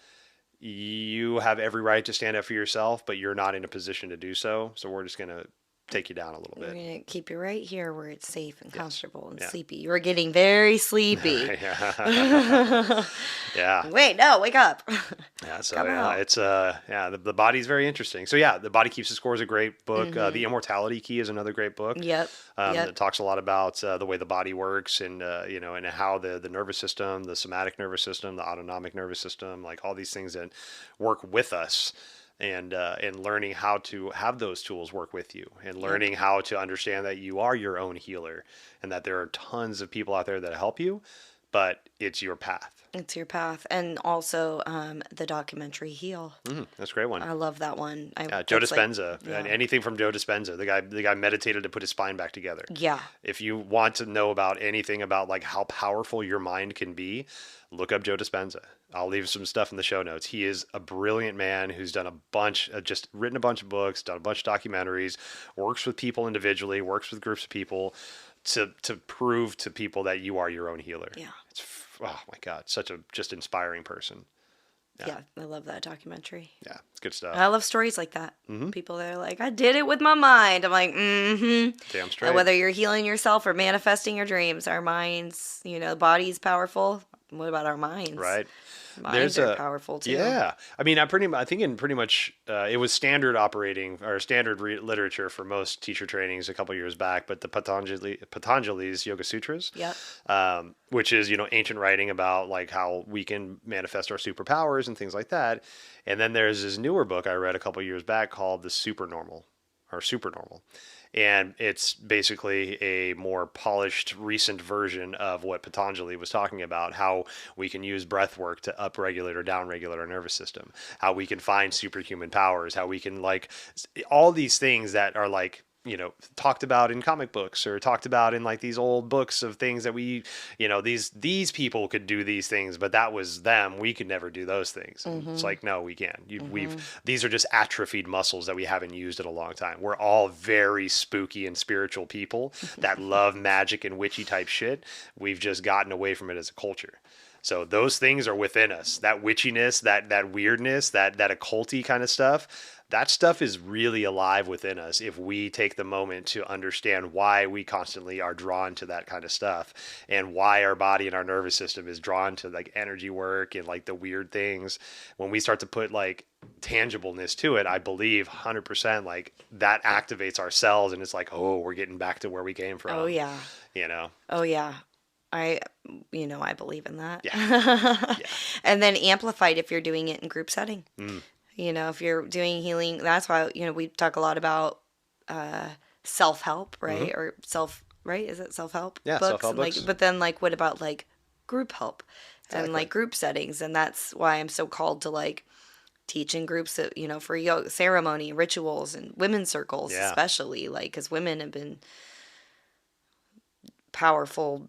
you have every right to stand up for yourself, but you're not in a position to do so. So we're just going to take you down a little bit. We're going to keep you right here where it's safe and comfortable and sleepy. You were getting very sleepy. Yeah. Wait, no, wake up. Yeah. So it's the body's very interesting. So yeah, The Body Keeps the Score is a great book. The Immortality Key is another great book. Yep. It talks a lot about the way the body works, and and how the nervous system, the somatic nervous system, the autonomic nervous system, like all these things that work with us. And learning how to have those tools work with you, and learning how to understand that you are your own healer, and that there are tons of people out there that help you, but it's your path. It's your path. And also the documentary Heal. That's a great one. I love that one. Joe Dispenza. And anything from Joe Dispenza. The guy meditated to put his spine back together. Yeah. If you want to know about anything about like how powerful your mind can be, look up Joe Dispenza. I'll leave some stuff in the show notes. He is a brilliant man who's done just written a bunch of books, done a bunch of documentaries, works with people individually, works with groups of people to prove to people that you are your own healer. Yeah. Oh my God, such a just inspiring person. Yeah, I love that documentary. Yeah, it's good stuff. I love stories like that. People that are like, I did it with my mind. I'm like, Damn straight. And whether you're healing yourself or manifesting your dreams, our minds, the body's powerful. What about our minds? Right. Minds are powerful too. Yeah. I mean, I think in pretty much, it was standard operating or standard literature for most teacher trainings a couple years back, but the Patanjali's Yoga Sutras, which is, ancient writing about like how we can manifest our superpowers and things like that. And then there's this newer book I read a couple years back called The Supernormal. And it's basically a more polished, recent version of what Patanjali was talking about, how we can use breath work to upregulate or downregulate our nervous system, how we can find superhuman powers, how we can all these things that are like, talked about in comic books or talked about in like these old books of things that we, these people could do these things, but that was them. We could never do those things. And it's like, no, we can. These are just atrophied muscles that we haven't used in a long time. We're all very spooky and spiritual people that love magic and witchy type shit. We've just gotten away from it as a culture. So those things are within us. That witchiness, that weirdness, that occulty kind of stuff. That stuff is really alive within us if we take the moment to understand why we constantly are drawn to that kind of stuff and why our body and our nervous system is drawn to like energy work and like the weird things. When we start to put like tangibleness to it, I believe 100% like that activates our cells and it's like, oh, we're getting back to where we came from. Oh, yeah. Oh, yeah. I believe in that. Yeah. And then amplified if you're doing it in group setting. If you're doing healing, that's why, we talk a lot about self-help, right? Or right? Is it self-help? Yeah, books? self-help books. But then, like, what about, like, group help? Exactly. And, like, group settings. And that's why I'm so called to, like, teach in groups, that, for yoga, ceremony, rituals, and women's circles, especially. Like, because women have been powerful,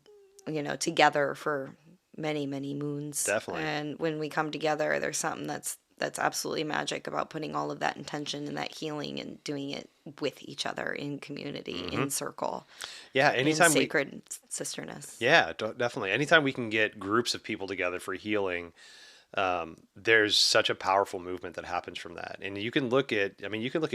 together for many, many moons. Definitely. And when we come together, there's something that's absolutely magic about putting all of that intention and that healing and doing it with each other in community, in circle. Yeah, anytime in sacred sisterness. Yeah, definitely. Anytime we can get groups of people together for healing, there's such a powerful movement that happens from that. And you can look at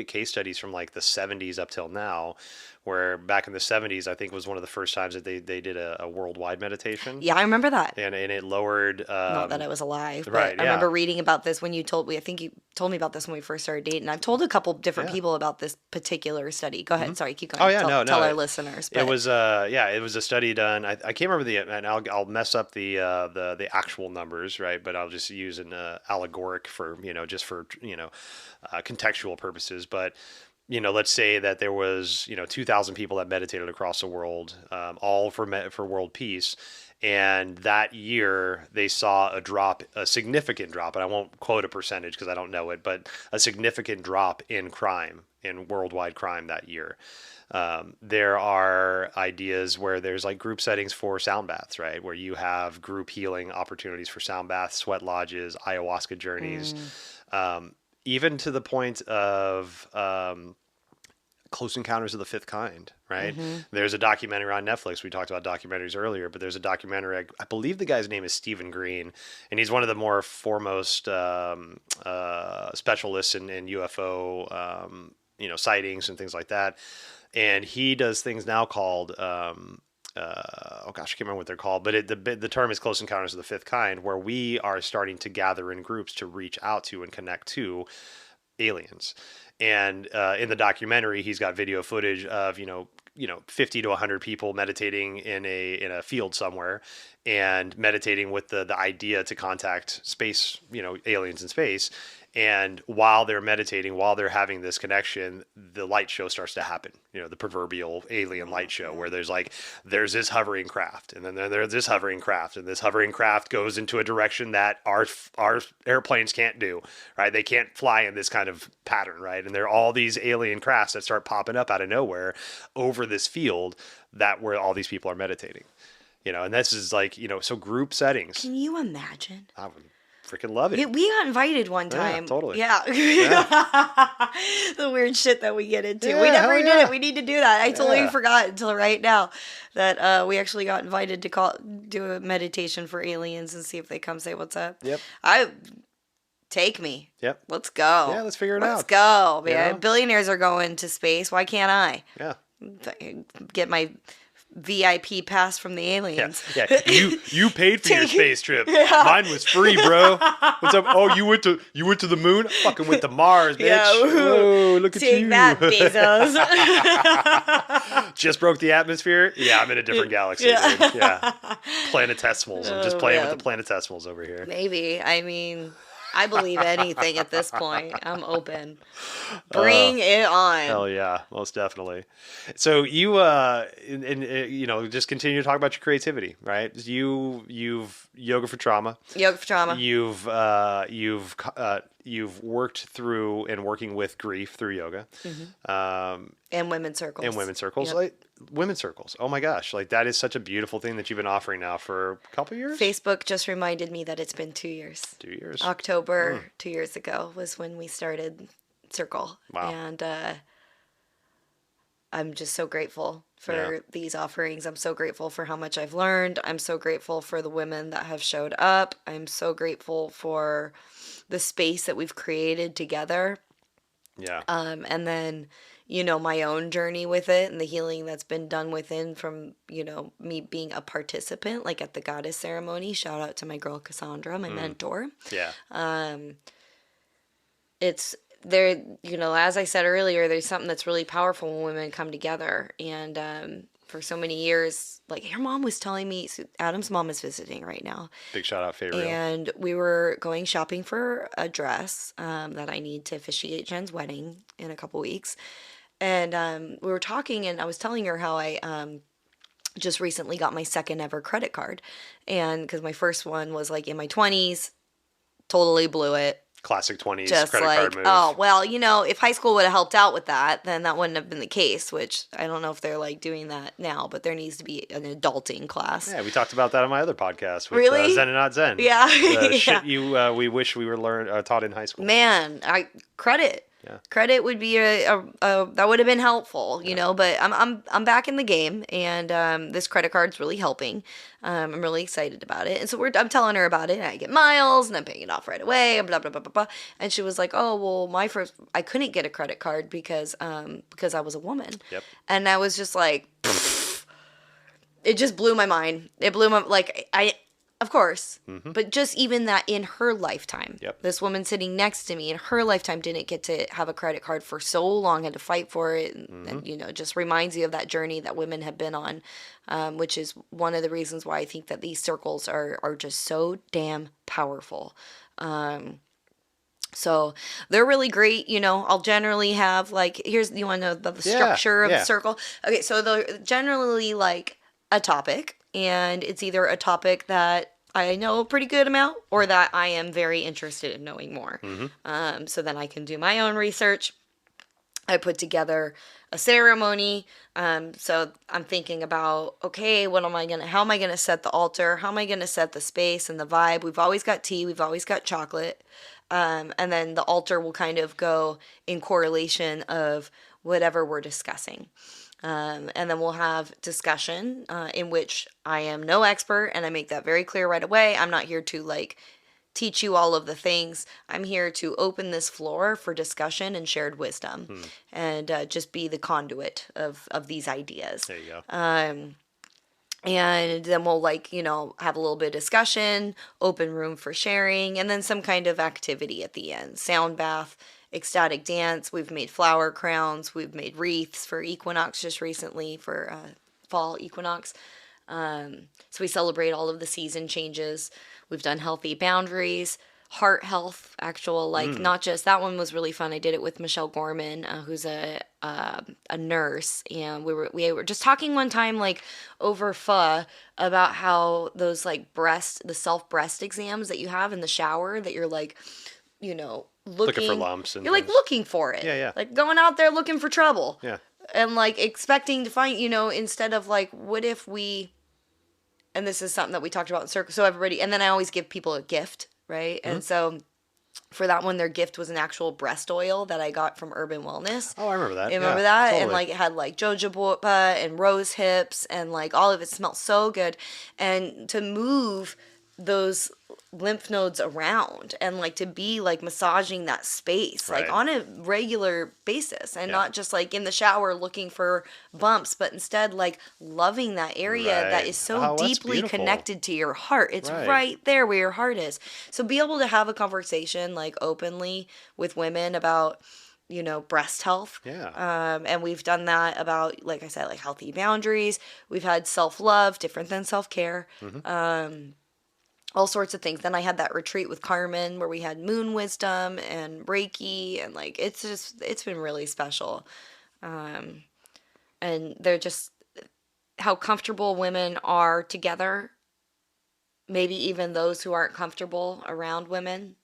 case studies from like the 70s up till now, where back in the 70s, I think was one of the first times that they did a worldwide meditation. Yeah, I remember that. And it lowered... not that I was alive, but right, I remember reading about this when you told me. I think you told me about this when we first started dating. I've told a couple different people about this particular study. Go ahead. Sorry, keep going. Oh, yeah, tell our listeners. But. It was a study done. I can't remember and I'll mess up the actual numbers, right? But I'll just use an allegoric for, just for, contextual purposes. But, let's say that there was, 2,000 people that meditated across the world, all for world peace. And that year they saw a significant drop, and I won't quote a percentage because I don't know it, but a significant drop in worldwide crime that year. There are ideas where there's like group settings for sound baths, right? Where you have group healing opportunities for sound baths, sweat lodges, ayahuasca journeys, even to the point of, Close Encounters of the Fifth Kind, right? There's a documentary on Netflix. We talked about documentaries earlier, but there's a documentary. I believe the guy's name is Stephen Green, and he's one of the more foremost specialists in UFO, sightings and things like that. And he does things now called, oh gosh, I can't remember what they're called, but the term is Close Encounters of the Fifth Kind, where we are starting to gather in groups to reach out to and connect to aliens. And in the documentary, he's got video footage of 50 to 100 people meditating in a field somewhere, and meditating with the idea to contact space, aliens in space. And while they're meditating, while they're having this connection, the light show starts to happen. The proverbial alien light show, where there's this hovering craft, and then there's this hovering craft, and this hovering craft goes into a direction that our airplanes can't do, right? They can't fly in this kind of pattern, right? And there are all these alien crafts that start popping up out of nowhere over this field where all these people are meditating. And this is like, so group settings. Can you imagine? I would freaking love it. We got invited one time. Yeah, totally. Yeah. The weird shit that we get into. Yeah, we never did yeah. it. We need to do that. I totally forgot until right now that we actually got invited to do a meditation for aliens and see if they come say what's up. Yep. Take me. Yep. Let's go. Yeah, let's figure it out. Let's go, man. Billionaires are going to space. Why can't I? Yeah. Get my VIP pass from the aliens. Yeah. You paid for your space trip. Yeah. Mine was free, bro. What's up? Oh, you went to the moon? I fucking went to Mars, bitch. Yeah, whoa, look at you. Take that, Bezos. Just broke the atmosphere? Yeah, I'm in a different galaxy. Yeah. Dude. Yeah. Planetesimals. I'm just playing with the planetesimals over here. Maybe. I mean, I believe anything at this point. I'm open. Bring it on. Hell yeah, most definitely. So you just continue to talk about your creativity, right? You've yoga for trauma. Yoga for trauma. You've you've worked through and working with grief through yoga, And women's circles. and women's circles. Yep. Like women's circles. Oh my gosh, like that is such a beautiful thing that you've been offering now for a couple years. Facebook just reminded me that it's been 2 years. 2 years. October 2 years ago was when we started Circle. Wow. And I'm just so grateful for these offerings. I'm so grateful for how much I've learned. I'm so grateful for the women that have showed up. I'm so grateful for the space that we've created together. Yeah. And then, my own journey with it and the healing that's been done within from, me being a participant, like at the goddess ceremony. Shout out to my girl Cassandra, my mentor. Yeah. It's there, as I said earlier, there's something that's really powerful when women come together. And for so many years, like her mom was telling me, so Adam's mom is visiting right now. Big shout out, Faye Real. And we were going shopping for a dress that I need to officiate Jen's wedding in a couple weeks. And we were talking, and I was telling her how I just recently got my second ever credit card. And because my first one was like in my 20s, totally blew it. Classic 20s Just credit like, card move. oh, well, if high school would have helped out with that, then that wouldn't have been the case, which I don't know if they're like doing that now, but there needs to be an adulting class. Yeah, we talked about that on my other podcast with Really? Zen and Not Zen. Yeah. The Yeah. shit we wish we were taught in high school. Man, credit. Yeah. Credit would be a that would have been helpful, but I'm back in the game, and this credit card's really helping. I'm really excited about it, and so I'm telling her about it, and I get miles, and I'm paying it off right away, and blah blah blah blah blah. And she was like, "Oh well, I couldn't get a credit card because I was a woman." Yep. And I was just like, it just blew my mind. It blew my Of course, but just even that in her lifetime, Yep. this woman sitting next to me in her lifetime didn't get to have a credit card for so long, had to fight for it, and just reminds you of that journey that women have been on, which is one of the reasons why I think that these circles are just so damn powerful. So they're really great. I'll generally have you want to know the structure of the circle? Okay, so they're generally like a topic, and it's either a topic that I know a pretty good amount or that I am very interested in knowing more. So then I can do my own research. I put together a ceremony. So I'm thinking about, okay, how am I going to set the altar? How am I going to set the space and the vibe? We've always got tea. We've always got chocolate. And then the altar will kind of go in correlation of whatever we're discussing. And then we'll have discussion in which I am no expert, and I make that very clear right away. I'm not here to teach you all of the things. I'm here to open this floor for discussion and shared wisdom, and just be the conduit of these ideas. There you go. And then we'll have a little bit of discussion, open room for sharing, and then some kind of activity at the end. Sound bath, ecstatic dance. We've made flower crowns. We've made wreaths for equinox just recently for fall equinox. So we celebrate all of the season changes. We've done healthy boundaries, heart health, not just, that one was really fun. I did it with Michelle Gorman, who's a nurse, and we were just talking one time over pho about how those the self breast exams that you have in the shower that you're looking for lumps and you're things. looking for it. Yeah. Going out there looking for trouble. Yeah. And expecting to find, instead of what if we, and this is something that we talked about in circle. So everybody, and then I always give people a gift, right? And so for that one, their gift was an actual breast oil that I got from Urban Wellness. Oh, I remember that. You remember that? Totally. And it had jojoba and rose hips, and all of it smelled so good. And to move those lymph nodes around and to be massaging that space Right. on a regular basis, and not just in the shower looking for bumps, but instead loving that area Right. that is so Oh, that's deeply beautiful. connected to your heart. It's right there where your heart is. So be able to have a conversation openly with women about breast health. Yeah. And we've done that about, like I said, healthy boundaries. We've had self-love, different than self-care. All sorts of things. Then I had that retreat with Carmen where we had moon wisdom and Reiki, and it's been really special. And they're just how comfortable women are together. Maybe even those who aren't comfortable around women,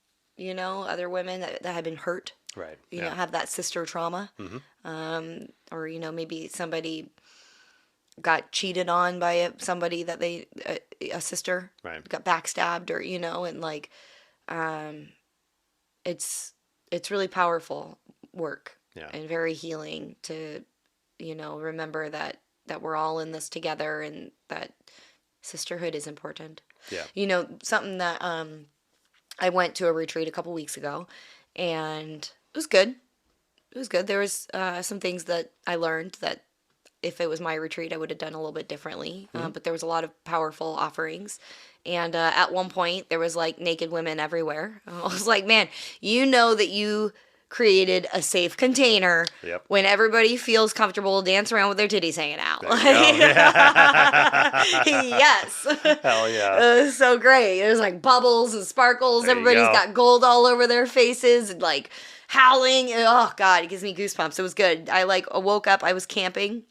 other women that had been hurt, Right. have that sister trauma. Or, maybe somebody got cheated on by somebody that a sister Right. got backstabbed, or, and like, it's really powerful work Yeah. and very healing to, remember that we're all in this together and that sisterhood is important. Yeah. Something that, I went to a retreat a couple weeks ago, and it was good. It was good. There was some things that I learned that if it was my retreat, I would have done a little bit differently. But there was a lot of powerful offerings. And at one point, there was like naked women everywhere. I was like, man, that you created a safe container Yep. when everybody feels comfortable dance around with their titties hanging out. There you go. Yeah. Yes. Hell yeah. It was so great. It was like bubbles and sparkles. There you Everybody's go. got gold all over their faces and like howling. Oh God, it gives me goosebumps. It was good. I like woke up. I was camping.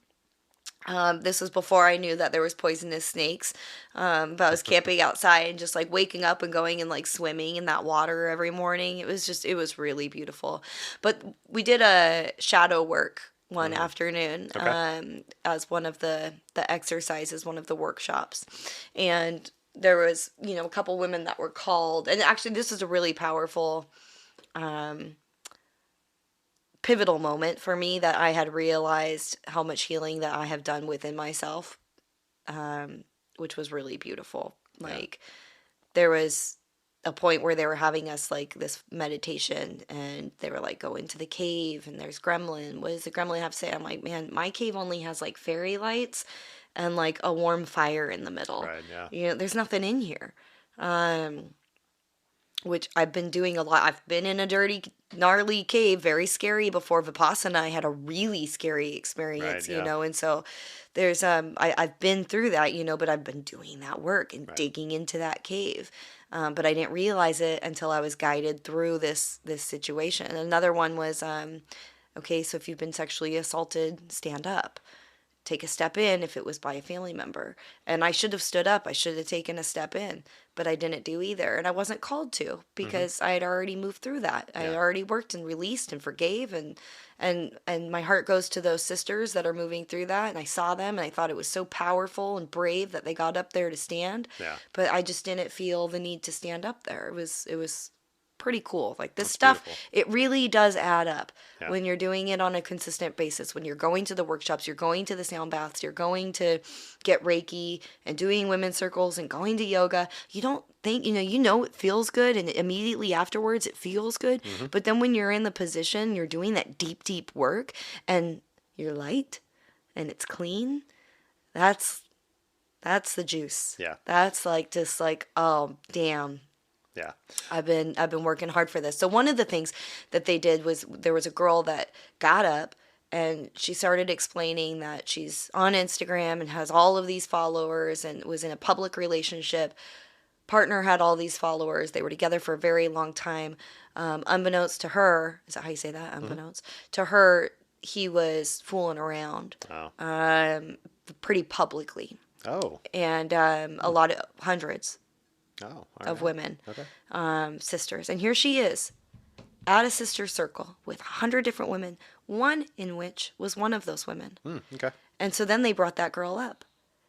This was before I knew that there was poisonous snakes. But I was camping outside and just like waking up and going and like swimming in that water every morning. It was really beautiful. But we did a shadow work one afternoon, Okay. as one of the exercises, one of the workshops. And there was, a couple women that were called. And actually, this is a really powerful, pivotal moment for me, that I had realized how much healing that I have done within myself, which was really beautiful. Like, there was a point where they were having us like this meditation, and they were like, go into the cave and there's gremlin. What does the gremlin have to say? I'm like, man, my cave only has like fairy lights and like a warm fire in the middle. Right. Yeah. There's nothing in here. Which I've been doing a lot. I've been in a dirty, gnarly cave, very scary before. Vipassana, I had a really scary experience, Right, yeah. and so there's, I've been through that, but I've been doing that work and Right. digging into that cave. But I didn't realize it until I was guided through this situation. And another one was, okay, so if you've been sexually assaulted, stand up. Take a step in if it was by a family member. And I should have stood up. I should have taken a step in, but I didn't do either. And I wasn't called to, because I had already moved through that. I had already worked and released and forgave, and my heart goes to those sisters that are moving through that. And I saw them and I thought it was so powerful and brave that they got up there to stand. Yeah. But I just didn't feel the need to stand up there. It was pretty cool. Like, this That's stuff, beautiful. it really does add up Yeah. when you're doing it on a consistent basis. When you're going to the workshops, you're going to the sound baths, you're going to get Reiki and doing women's circles and going to yoga. You don't think, it feels good, and immediately afterwards it feels good. But then when you're in the position, you're doing that deep, deep work, and you're light and it's clean. That's the juice. Yeah. That's like, just like, oh, damn. Yeah. I've been working hard for this. So one of the things that they did was, there was a girl that got up and she started explaining that she's on Instagram and has all of these followers and was in a public relationship. Partner had all these followers. They were together for a very long time. Unbeknownst to her, is that how you say that? Unbeknownst to her, he was fooling around, Oh. pretty publicly, Oh. and a lot of hundreds Oh. All of right. women, Okay. sisters. And here she is at a sister circle with 100 different women, one in which was one of those women. Okay. And so then they brought that girl up,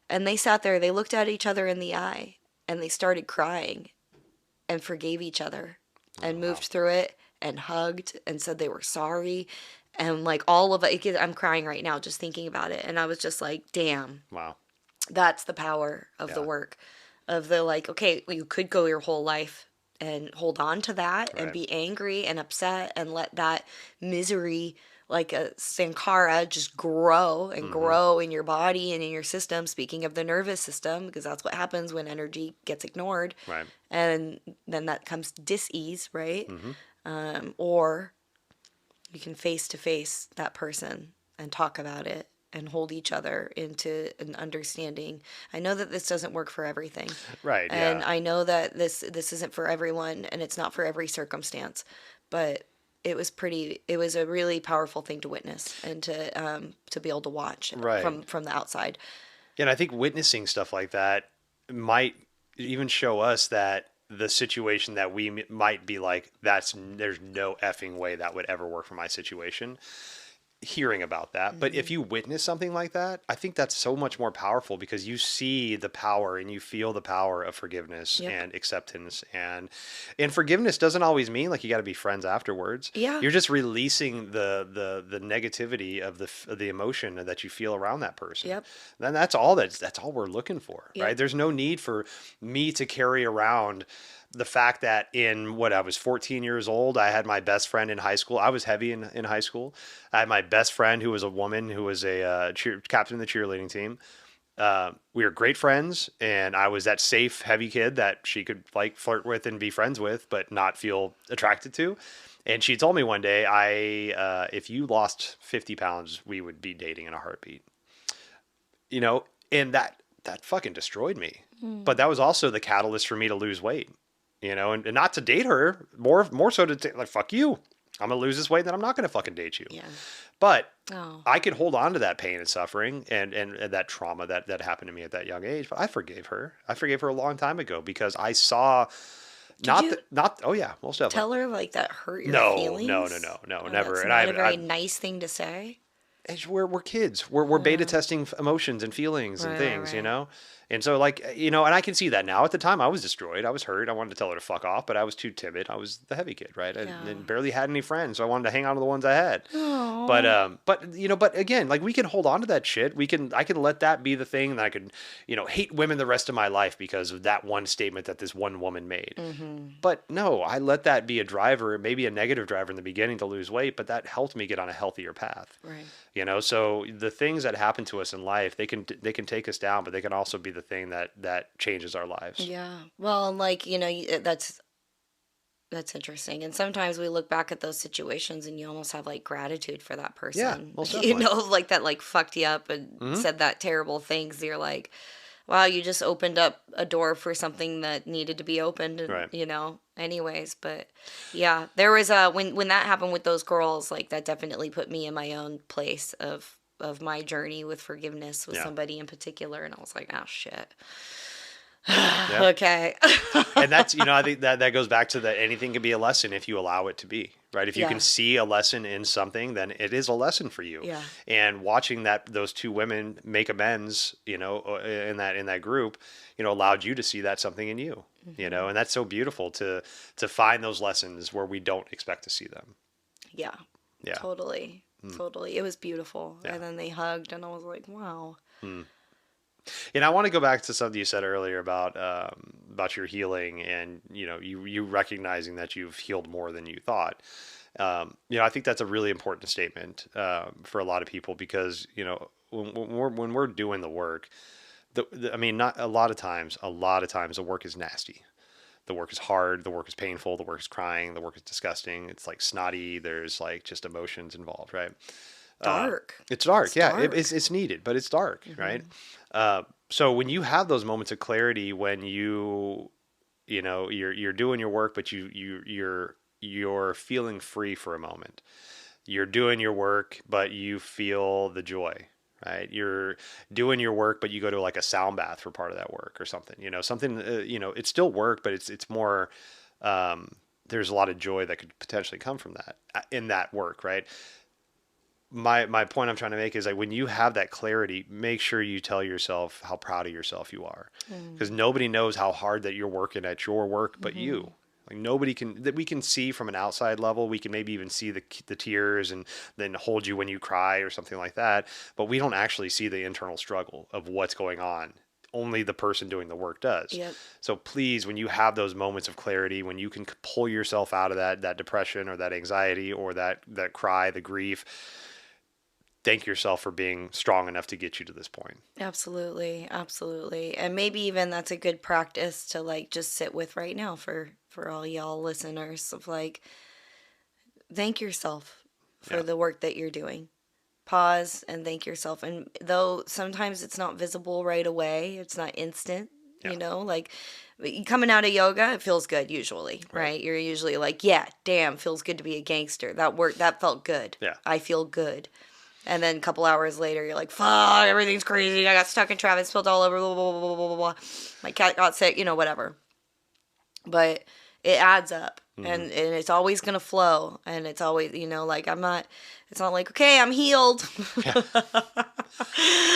and they sat there, they looked at each other in the eye, and they started crying and forgave each other and moved through it and hugged and said they were sorry. And like, all of it, I'm crying right now just thinking about it. And I was just like, damn, Wow. that's the power of the Yeah. work, of the, like, okay, you could go your whole life and hold on to that and Right. be angry and upset and let that misery, like a sankara, just grow and grow in your body and in your system. Speaking of the nervous system, because that's what happens when energy gets ignored. Right. And then that comes dis-ease, right? Or you can face to face that person and talk about it and hold each other into an understanding. I know that this doesn't work for everything. Right. And Yeah. I know that this isn't for everyone, and it's not for every circumstance, but it was a really powerful thing to witness and to be able to watch Right. from the outside. And I think witnessing stuff like that might even show us that the situation that we might be like, there's no effing way that would ever work for my situation, hearing about that. But if you witness something like that, I think that's so much more powerful because you see the power and you feel the power of forgiveness and acceptance. And forgiveness doesn't always mean like you got to be friends afterwards. Yeah. You're just releasing the negativity of the emotion that you feel around that person. Yep. Then that's all we're looking for, right? There's no need for me to carry around the fact that I was 14 years old, I had my best friend in high school. I was heavy in high school. I had my best friend who was a woman who was a captain of the cheerleading team. We were great friends, and I was that safe, heavy kid that she could like flirt with and be friends with, but not feel attracted to. And she told me one day, if you lost 50 pounds, we would be dating in a heartbeat. And that fucking destroyed me. But that was also the catalyst for me to lose weight. And not to date her, more so to like, fuck you. I'm going to lose this weight, then I'm not going to fucking date you. Yeah. But I could hold on to that pain and suffering and that trauma that happened to me at that young age. But I forgave her. I forgave her a long time ago because I saw oh yeah, most definitely. Tell her like that hurt your feelings? No, never. That's And not a very nice thing to say. We're kids. We're beta testing emotions and feelings and things, And so and I can see that now. At the time I was destroyed. I was hurt. I wanted to tell her to fuck off, but I was too timid. I was the heavy kid, right? I barely had any friends, so I wanted to hang on to the ones I had. Aww. But again, like we can hold on to that shit. I can let that be the thing that I could, hate women the rest of my life because of that one statement that this one woman made. Mm-hmm. But no, I let that be a driver, maybe a negative driver in the beginning to lose weight, but that helped me get on a healthier path. Right. So the things that happen to us in life, they can take us down, but they can also be the thing that changes our lives. Yeah. Well, that's interesting. And sometimes we look back at those situations and you almost have like gratitude for that person. Yeah, most definitely. Like that like fucked you up and said that terrible things. You're like, wow, you just opened up a door for something that needed to be opened, and, right. Anyways. But yeah, there was when that happened with those girls, like that definitely put me in my own place of my journey with forgiveness with somebody in particular, and I was like, oh shit. Okay. And that's, I think that goes back to that anything can be a lesson if you allow it to be, right? If you can see a lesson in something, then it is a lesson for you. Yeah. And watching those two women make amends, in that group, allowed you to see that something in you, and that's so beautiful to find those lessons where we don't expect to see them. Yeah. Yeah. Totally. Totally. It was beautiful. Yeah. And then they hugged and I was like, wow. And I want to go back to something you said earlier about your healing and, you recognizing that you've healed more than you thought. I think that's a really important statement for a lot of people because, when we're doing the work, not a lot of times the work is nasty. The work is hard. The work is painful. The work is crying. The work is disgusting. It's like snotty. There's like just emotions involved, right? Dark. It's dark. It's needed, but it's dark, right? So when you have those moments of clarity, when you're doing your work, but you're feeling free for a moment. You're doing your work, but you feel the joy, right? You're doing your work, but you go to like a sound bath for part of that work or something. It's still work, but it's more. There's a lot of joy that could potentially come from that in that work, right? My point I'm trying to make is like when you have that clarity, make sure you tell yourself how proud of yourself you are, because nobody knows how hard that you're working at your work, but you. Like nobody can that we can see from an outside level. We can maybe even see the tears and then hold you when you cry or something like that. But we don't actually see the internal struggle of what's going on. Only the person doing the work does. Yep. So please, when you have those moments of clarity, when you can pull yourself out of that depression or that anxiety or that cry, the grief, thank yourself for being strong enough to get you to this point. Absolutely. Absolutely. And maybe even that's a good practice to like just sit with right now for all y'all listeners of like, thank yourself for the work that you're doing. Pause and thank yourself. And though sometimes it's not visible right away, it's not instant, like coming out of yoga, it feels good usually, right? You're usually like, yeah, damn, feels good to be a gangster. That felt good. Yeah. I feel good. And then a couple hours later, you're like, fuck, everything's crazy. I got stuck in traffic, spilled all over, blah, blah, blah, blah, blah, blah. My cat got sick, whatever. but it adds up, and it's always going to flow, and it's always, like, it's not like, okay, I'm healed.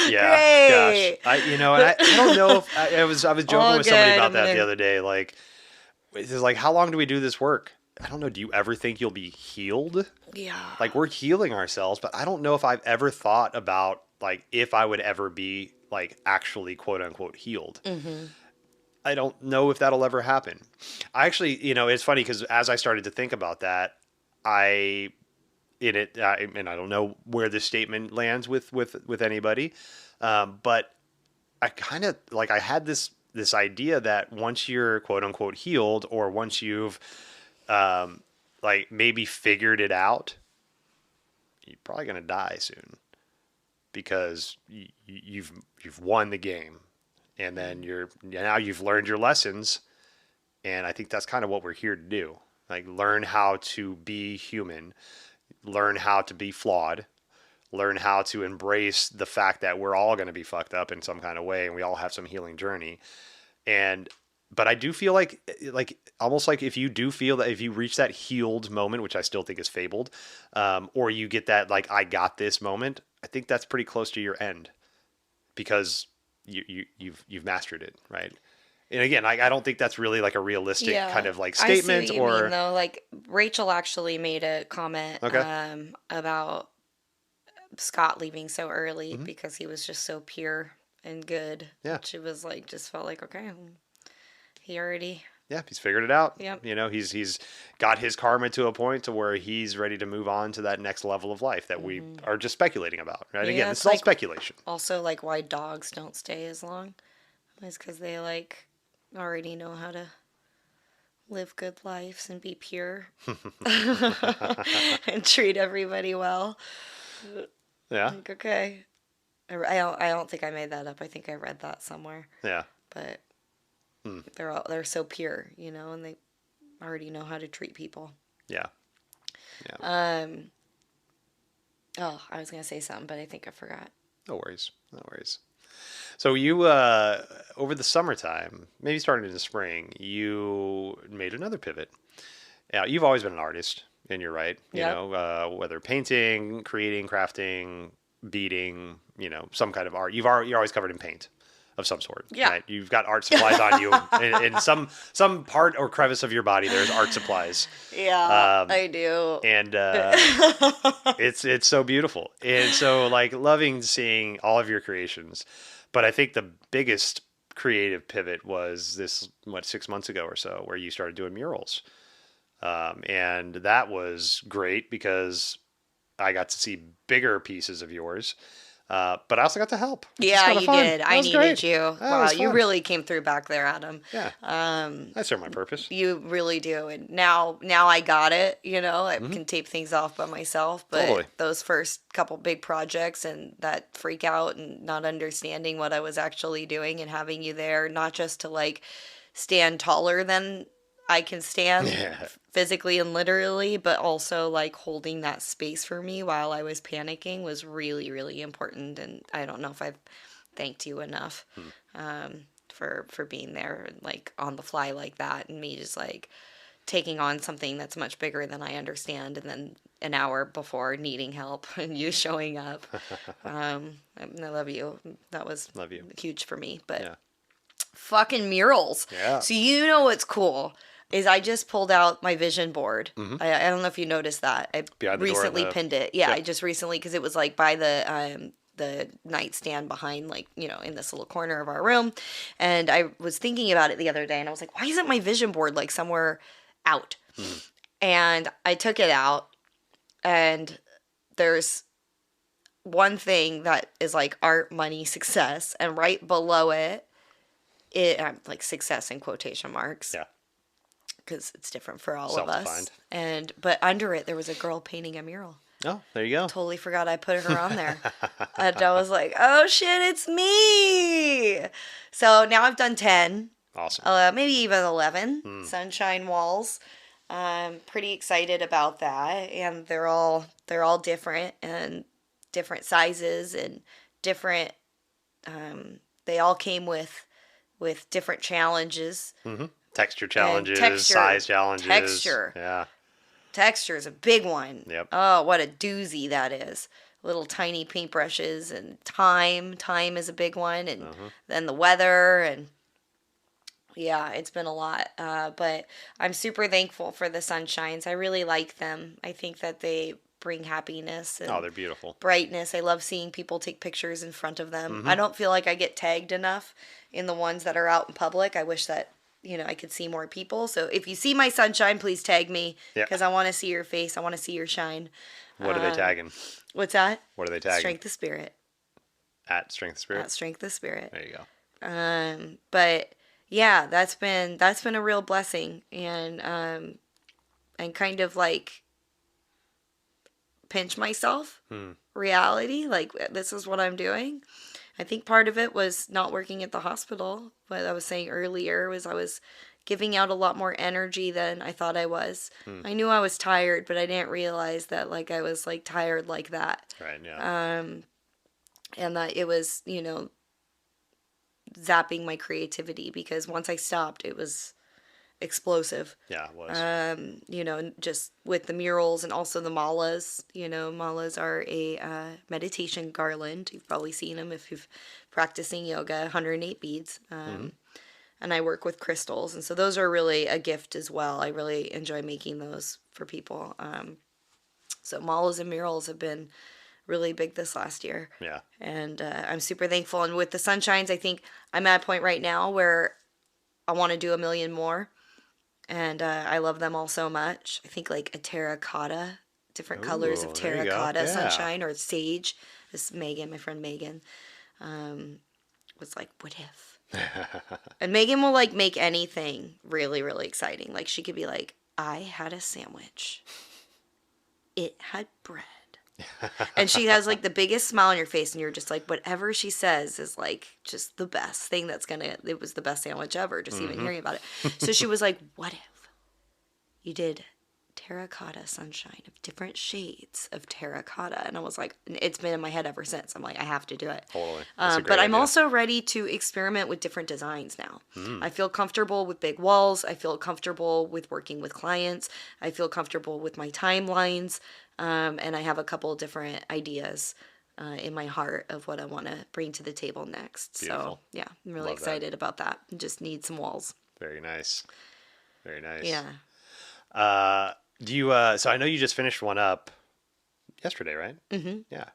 Yeah, Great. gosh, and I don't know if I was joking All with somebody good. about I'm that the gonna- other day. Like, it's like, how long do we do this work? I don't know. Do you ever think you'll be healed? Yeah. Like, we're healing ourselves, but I don't know if I've ever thought about like if I would ever be like actually quote unquote healed. I don't know if that'll ever happen. I actually, it's funny because as I started to think about that, I and I don't know where this statement lands with anybody, but I kind of like I had this idea that once you're quote unquote healed, or once you've like maybe figured it out, you're probably gonna die soon because you've won the game, and then now you've learned your lessons, and I think that's kind of what we're here to do. Like, learn how to be human, learn how to be flawed, learn how to embrace the fact that we're all going to be fucked up in some kind of way, and we all have some healing journey. But I do feel like almost like if you do feel that if you reach that healed moment, which I still think is fabled, or you get that like I got this moment, I think that's pretty close to your end because you've mastered it, right? And again, I don't think that's really like a realistic kind of like statement. I see what you mean, though. Like, Rachel actually made a comment about Scott leaving so early because he was just so pure and good. Yeah. She was like, just felt like, okay, he already. Yeah, he's figured it out. Yep. He's got his karma to a point to where he's ready to move on to that next level of life that we are just speculating about, right? Again, this is all speculation. Also, like, why dogs don't stay as long is because they like already know how to live good lives and be pure and treat everybody well. Yeah. Like, okay. I don't think I made that up. I think I read that somewhere. Yeah. But they're so pure, and they already know how to treat people. Yeah. Yeah. Oh, I was gonna say something, but I think I forgot. No worries. No worries. So you, over the summertime, maybe starting in the spring, you made another pivot. Now, you've always been an artist, and you're right. Whether painting, creating, crafting, beading, some kind of art. You're always covered in paint of some sort. Yeah. Right? You've got art supplies on you. In some part or crevice of your body, there's art supplies. Yeah, I do. And it's so beautiful. And so, like, loving seeing all of your creations. But I think the biggest creative pivot was this, 6 months ago or so, where you started doing murals. And that was great because I got to see bigger pieces of yours. But I also got to help. Yeah, you did. I needed great. you. Wow, you really came through back there, Adam. Yeah. I serve my purpose. You really do. And now I got it, I can tape things off by myself. But those first couple big projects and that freak out and not understanding what I was actually doing and having you there, not just to like stand taller than I can stand physically and literally, but also like holding that space for me while I was panicking was really, really important. And I don't know if I've thanked you enough for being there and like on the fly like that, and me just like taking on something that's much bigger than I understand, and then an hour before needing help and you showing up. I love you. That was huge for me. But fucking murals. Yeah. So what's cool is I just pulled out my vision board. I don't know if you noticed that. I recently pinned it. Yeah, I just recently, because it was like by the nightstand behind, like, in this little corner of our room. And I was thinking about it the other day, and I was like, why isn't my vision board like somewhere out? And I took it out, and there's one thing that is like art, money, success, and right below it, like success in quotation marks. Yeah. Because it's different for all of us. But under it, there was a girl painting a mural. Oh, there you go. Totally forgot I put her on there. And I was like, oh shit, it's me. So now I've done 10. Awesome. Maybe even 11 sunshine walls. Pretty excited about that. And they're all different and different sizes and different. They all came with different challenges. Texture And challenges, size challenges. Texture. Yeah. Texture is a big one. Yep. Oh, what a doozy that is. Little tiny paintbrushes and time. Time is a big one. And then the weather. And yeah, it's been a lot. But I'm super thankful for the sunshines. I really like them. I think that they bring happiness and Oh, they're beautiful. brightness. I love seeing people take pictures in front of them. Mm-hmm. I don't feel like I get tagged enough in the ones that are out in public. I wish that, I could see more people. So if you see my sunshine, please tag me Yeah. because I want to see your face. I want to see your shine. What are they tagging? What's that? What are they tagging? Strength of Spirit. At Strength of Spirit? At Strength of Spirit. There you go. But yeah, that's been a real blessing and kind of like pinch myself reality, like this is what I'm doing. I think part of it was not working at the hospital. What I was saying earlier was I was giving out a lot more energy than I thought I was. I knew I was tired, but I didn't realize that like I was like tired like that. Right, yeah. And that it was, zapping my creativity because once I stopped, it was explosive. Yeah, it was. Just with the murals and also the malas. Malas are a meditation garland. You've probably seen them if you've practicing yoga, 108 beads. And I work with crystals. And so those are really a gift as well. I really enjoy making those for people. So malas and murals have been really big this last year. Yeah. And I'm super thankful. And with the sunshines, I think I'm at a point right now where I want to do a million more. And I love them all so much. I think like a terracotta, different colors of there you go. terracotta Yeah. sunshine or sage. This Megan, my friend Megan, was like, what if? And Megan will like make anything really, really exciting. Like she could be like, I had a sandwich. It had bread. And she has like the biggest smile on your face and you're just like, whatever she says is like just the best thing it was the best sandwich ever, just even hearing about it. So she was like, what if you did terracotta sunshine of different shades of terracotta? And I was like, it's been in my head ever since. I'm like, I have to do it. Totally. That's a great but I'm idea. also ready to experiment with different designs now. I feel comfortable with big walls. I feel comfortable with working with clients. I feel comfortable with my timelines. And I have a couple different ideas in my heart of what I want to bring to the table next. Beautiful. So yeah, I'm really excited about that. Just need some walls. Very nice. Very nice. Yeah. Do you, so I know you just finished one up yesterday, right? Mm-hmm. Yeah.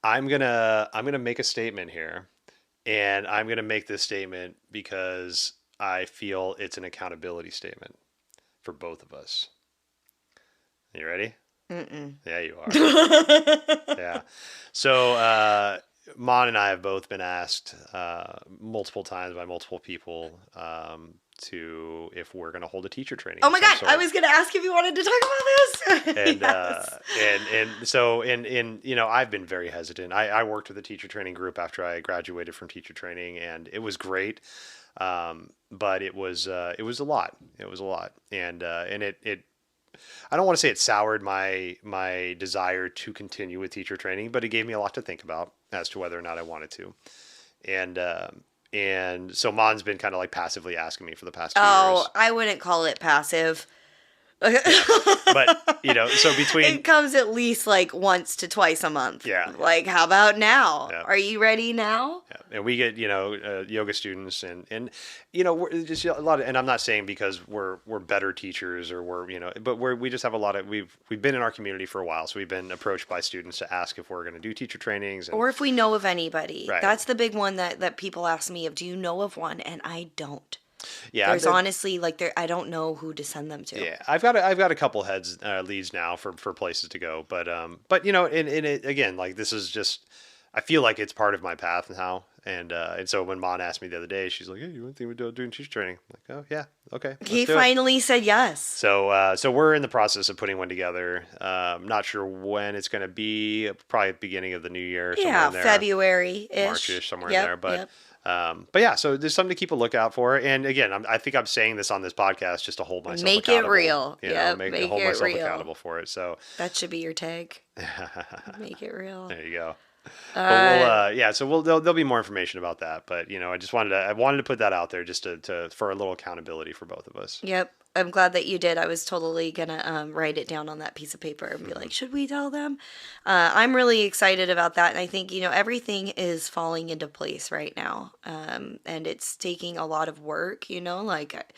I'm gonna make a statement here, and I'm gonna make this statement because I feel it's an accountability statement for both of us. You ready? Mm-mm. Yeah, you are. Yeah. So, Mon and I have both been asked multiple times by multiple people if we're going to hold a teacher training. Oh my God, I was going to ask if you wanted to talk about this. And Yes. so I've been very hesitant. I worked with a teacher training group after I graduated from teacher training, and it was great. But it was a lot. It was a lot, and it I don't want to say it soured my desire to continue with teacher training, but it gave me a lot to think about as to whether or not I wanted to. And so Mon's been kind of like passively asking me for the past 2 years. Oh, I wouldn't call it passive. But, so between... It comes at least like once to twice a month. Yeah. Like, how about now? Yeah. Are you ready now? Yeah. And we get, yoga students and we're just a lot of, and I'm not saying because we're better teachers or but we just have a lot of, we've been in our community for a while. So we've been approached by students to ask if we're going to do teacher trainings. Or if we know of anybody. Right. That's the big one that people ask me of, do you know of one? And I don't. Yeah, there's honestly I don't know who to send them to. Yeah, I've got a couple leads now for places to go, but again, like this is just, I feel like it's part of my path now, and so when Mon asked me the other day, she's like, "Hey, you want to think we're doing teacher training?" I'm like, "Oh yeah, okay." He finally said yes. So we're in the process of putting one together. Not sure when it's going to be. Probably at the beginning of the new year. Yeah, in there. February-ish. March-ish, somewhere in there, but. But yeah, so there's something to keep a lookout for. And again, I think I'm saying this on this podcast just to hold myself make accountable. Make it real. Hold myself accountable for it. So that should be your tag. Make it real. There you go. But yeah, so there'll be more information about that. But I wanted to put that out there just for a little accountability for both of us. Yep. I'm glad that you did. I was totally gonna write it down on that piece of paper and be like, should we tell them? I'm really excited about that, and I think everything is falling into place right now, and it's taking a lot of work. Like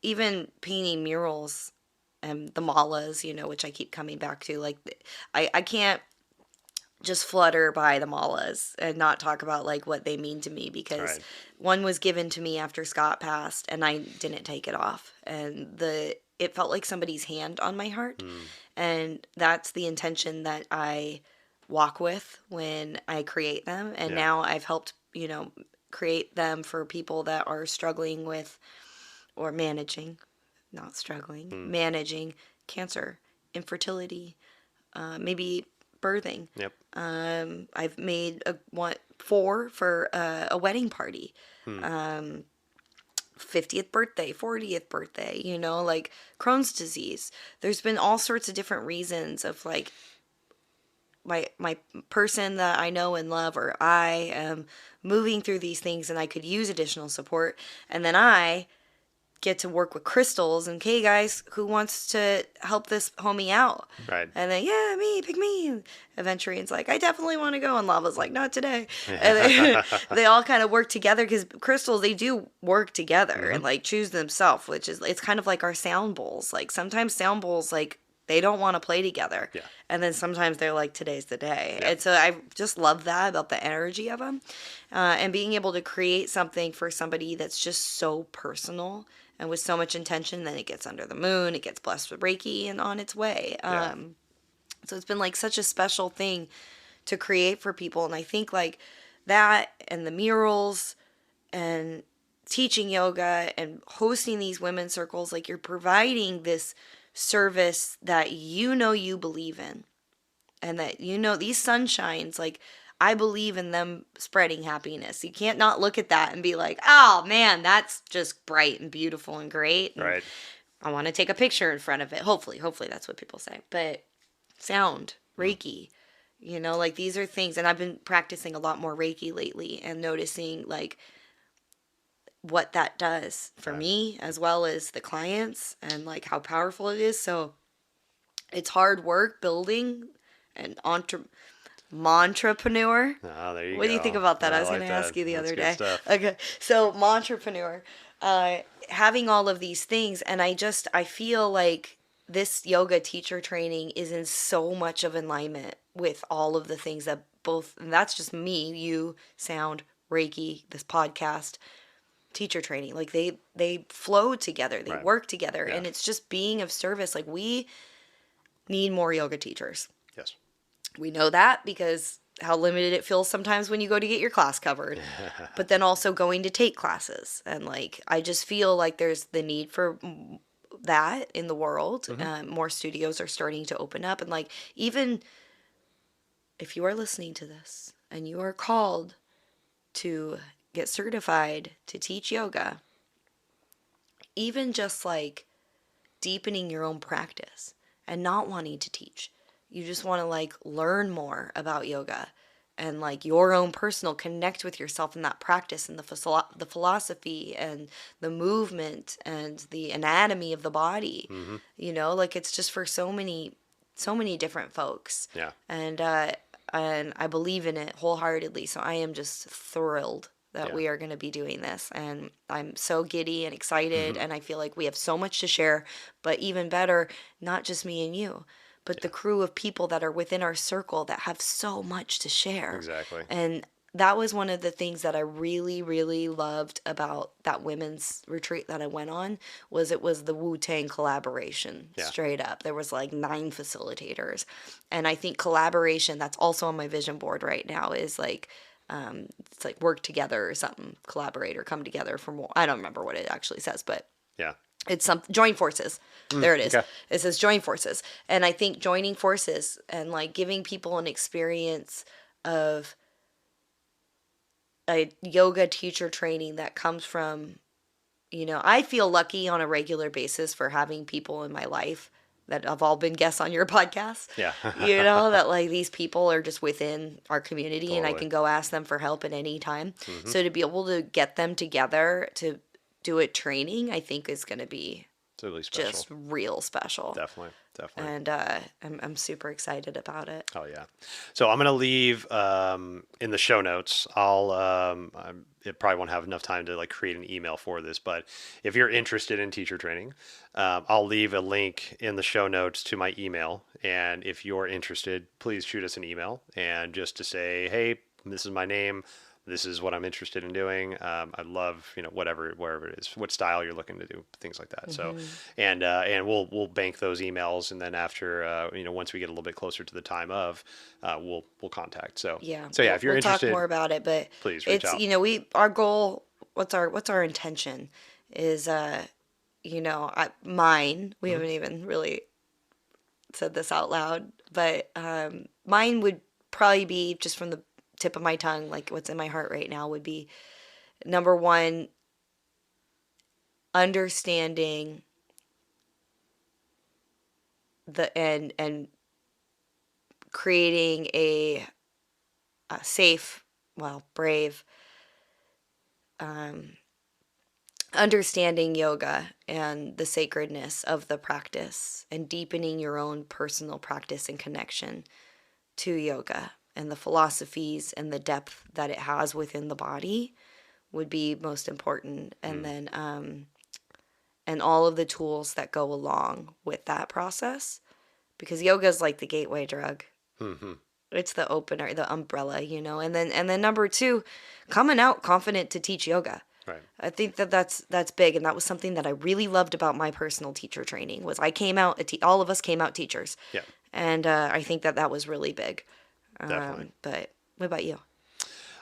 even painting murals and the malas, which I keep coming back to. Like I can't just flutter by the malas and not talk about like what they mean to me, because Right. one was given to me after Scott passed and I didn't take it off, and it felt like somebody's hand on my heart. And that's the intention that I walk with when I create them, and Yeah. now I've helped create them for people that are struggling with or managing, not struggling, managing cancer, infertility, maybe birthing. Yep. I've made 4 for a wedding party. 50th birthday, 40th birthday, like Crohn's disease. There's been all sorts of different reasons of like my person that I know and love, or I am moving through these things and I could use additional support. And then I get to work with crystals and, okay, guys, who wants to help this homie out? Right. And then, yeah, pick me. And Aventurian's like, I definitely want to go. And Lava's like, not today. And they all kind of work together, because crystals, they do work together and like choose themselves, which is, it's kind of like our sound bowls. Like sometimes sound bowls, like they don't want to play together. Yeah. And then sometimes they're like, today's the day. Yeah. And so I just love that about the energy of them. And being able to create something for somebody that's just so personal and with so much intention, then it gets under the moon, it gets blessed with Reiki and on its way. Yeah. So it's been like such a special thing to create for people. And I think like that and the murals and teaching yoga and hosting these women's circles, like you're providing this service that you believe in, and that these sunshines, like I believe in them spreading happiness. You can't not look at that and be like, oh man, that's just bright and beautiful and great. And Right. I want to take a picture in front of it. Hopefully that's what people say. But sound, Reiki, like these are things, and I've been practicing a lot more Reiki lately and noticing like what that does for me as well as the clients, and like how powerful it is. So it's hard work building an Montrepreneur. Oh, there you go. What do you think about that? I was like going to ask you the That's other good day. stuff. Okay, so Montrepreneur, having all of these things, and I feel like this yoga teacher training is in so much of alignment with all of the things that and that's just me, you, sound, Reiki, this podcast, teacher training. Like they flow together, they Right. work together, Yeah. and it's just being of service. Like we need more yoga teachers. Yes. We know that because how limited it feels sometimes when you go to get your class covered, but then also going to take classes. And like, I just feel like there's the need for that in the world. More studios are starting to open up. And like, even if you are listening to this and you are called to get certified to teach yoga, even just like deepening your own practice and not wanting to teach, you just want to like learn more about yoga and like your own personal connect with yourself in that practice and the philosophy and the movement and the anatomy of the body. Like it's just for so many different folks. Yeah. And I believe in it wholeheartedly. So I am just thrilled that Yeah. we are going to be doing this, and I'm so giddy and excited, and I feel like we have so much to share, but even better, not just me and you, but the crew of people that are within our circle that have so much to share. Exactly. And that was one of the things that I really, really loved about that women's retreat that I went on, was it was the Wu-Tang collaboration, Yeah. straight up. There was like 9 facilitators. And I think collaboration, that's also on my vision board right now, is like, it's like work together or something, collaborate or come together for more. I don't remember what it actually says, but Yeah. it's join forces. There it is. okay. It says join forces. And I think joining forces and like giving people an experience of a yoga teacher training that comes from, I feel lucky on a regular basis for having people in my life that have all been guests on your podcast. Yeah. That like these people are just within our community and I Totally. can go ask them for help at any time. Mm-hmm. So to be able to get them together to do a training, I think is going to be It's really special. just real special. Definitely. Definitely. And I'm super excited about it. Oh yeah. So I'm gonna leave in the show notes. It probably won't have enough time to like create an email for this, but if you're interested in teacher training, I'll leave a link in the show notes to my email. And if you're interested, please shoot us an email and just to say, hey, this is my name. This is what I'm interested in doing. I'd love, wherever it is, what style you're looking to do, things like that. So, and we'll bank those emails, and then after, once we get a little bit closer to the time of, we'll contact. So Yeah. So yeah, if you're interested, talk more about it, but please reach out. Our goal, what's our intention is, mine. We haven't even really said this out loud, but mine would probably be just from the tip of my tongue, like what's in my heart right now would be number one, understanding and creating a safe, brave, understanding yoga and the sacredness of the practice and deepening your own personal practice and connection to yoga and the philosophies and the depth that it has within the body would be most important. And then, and all of the tools that go along with that process, because yoga is like the gateway drug. Mm-hmm. It's the opener, the umbrella, and then number two, coming out confident to teach yoga. Right. I think that's big. And that was something that I really loved about my personal teacher training was I came out, all of us came out teachers. Yeah. And I think that was really big. Definitely. But what about you?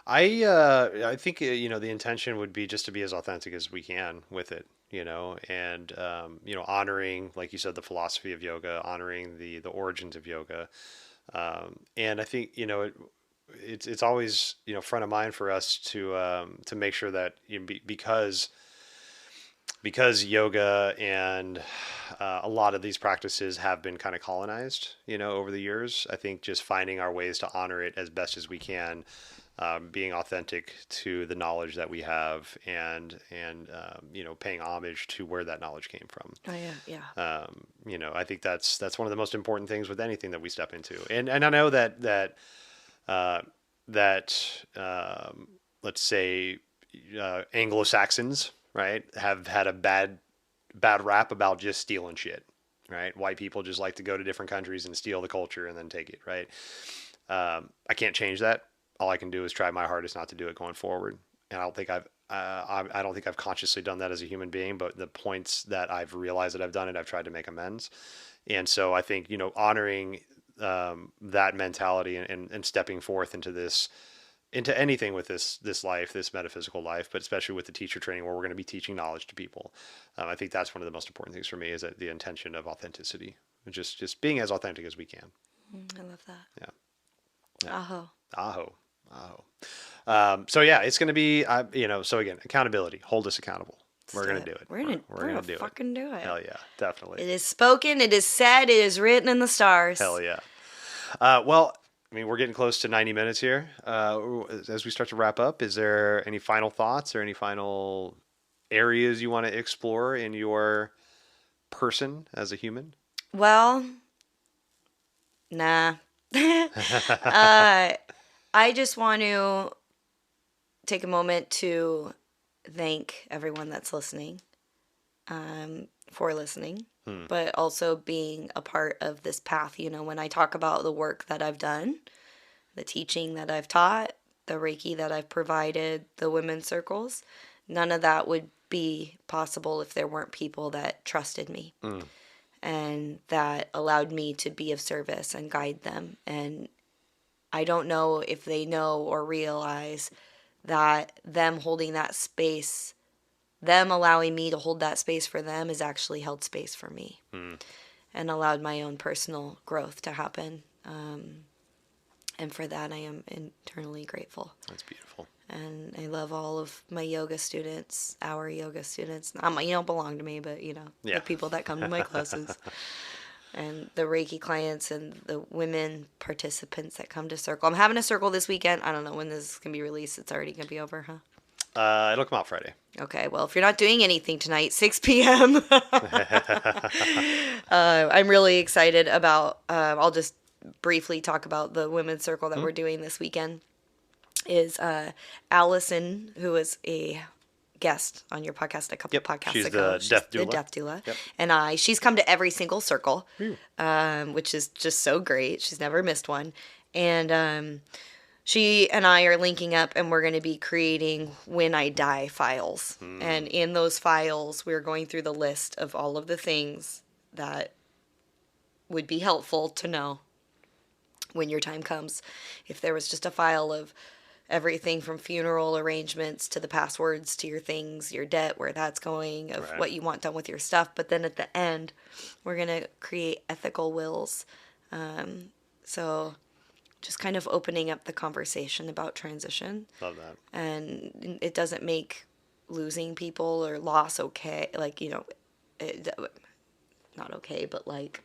I think the intention would be just to be as authentic as we can with it, and honoring, like you said, the philosophy of yoga, honoring the origins of yoga, and I think it's always front of mind for us to make sure that because yoga and a lot of these practices have been kind of colonized, over the years. I think just finding our ways to honor it as best as we can, being authentic to the knowledge that we have, and paying homage to where that knowledge came from. Oh yeah. I think that's one of the most important things with anything that we step into. And I know that let's say Anglo-Saxons, right, have had a bad rap about just stealing shit, right? White people just like to go to different countries and steal the culture and then take it, right? I can't change that. All I can do is try my hardest not to do it going forward. And I don't think I've consciously done that as a human being, but the points that I've realized that I've done it, I've tried to make amends. And so I think, honoring that mentality and stepping forth into anything with this life, this metaphysical life, but especially with the teacher training where we're going to be teaching knowledge to people. I think that's one of the most important things for me is that the intention of authenticity, just being as authentic as we can. I love that. Yeah. Aho. So yeah, it's going to be, so again, accountability, hold us accountable. We're going to do it. We're going to fucking do it. Hell yeah, definitely. It is spoken, it is said, it is written in the stars. Hell yeah. Well, I mean, we're getting close to 90 minutes here. As we start to wrap up, is there any final thoughts or any final areas you want to explore in your person as a human? Well, nah. I just want to take a moment to thank everyone that's listening, for listening, but also being a part of this path. When I talk about the work that I've done, the teaching that I've taught, the Reiki that I've provided, the women's circles, none of that would be possible if there weren't people that trusted me and that allowed me to be of service and guide them. And I don't know if they know or realize that them holding that space, them allowing me to hold that space for them has actually held space for me and allowed my own personal growth to happen. And for that, I am eternally grateful. That's beautiful. And I love all of my yoga students, our yoga students. You don't belong to me, but, the people that come to my classes. and the Reiki clients and the women participants that come to Circle. I'm having a Circle this weekend. I don't know when this is going to be released. It's already going to be over, huh? It'll come out Friday. Okay, well, if you're not doing anything tonight, 6 p.m. I'm really excited about, I'll just briefly talk about the women's circle that we're doing this weekend. Is Allison, who is a guest on your podcast a couple podcasts she's ago. She's the death doula. Yep. And she's come to every single circle, which is just so great. She's never missed one. And she and I are linking up, and we're going to be creating When I Die files. And in those files, we're going through the list of all of the things that would be helpful to know when your time comes. If there was just a file of everything from funeral arrangements to the passwords to your things, your debt, where that's going, of what you want done with your stuff. But then at the end, we're going to create ethical wills. So just kind of opening up the conversation about transition. Love that. And it doesn't make losing people or loss okay. Like, you know, not okay, but like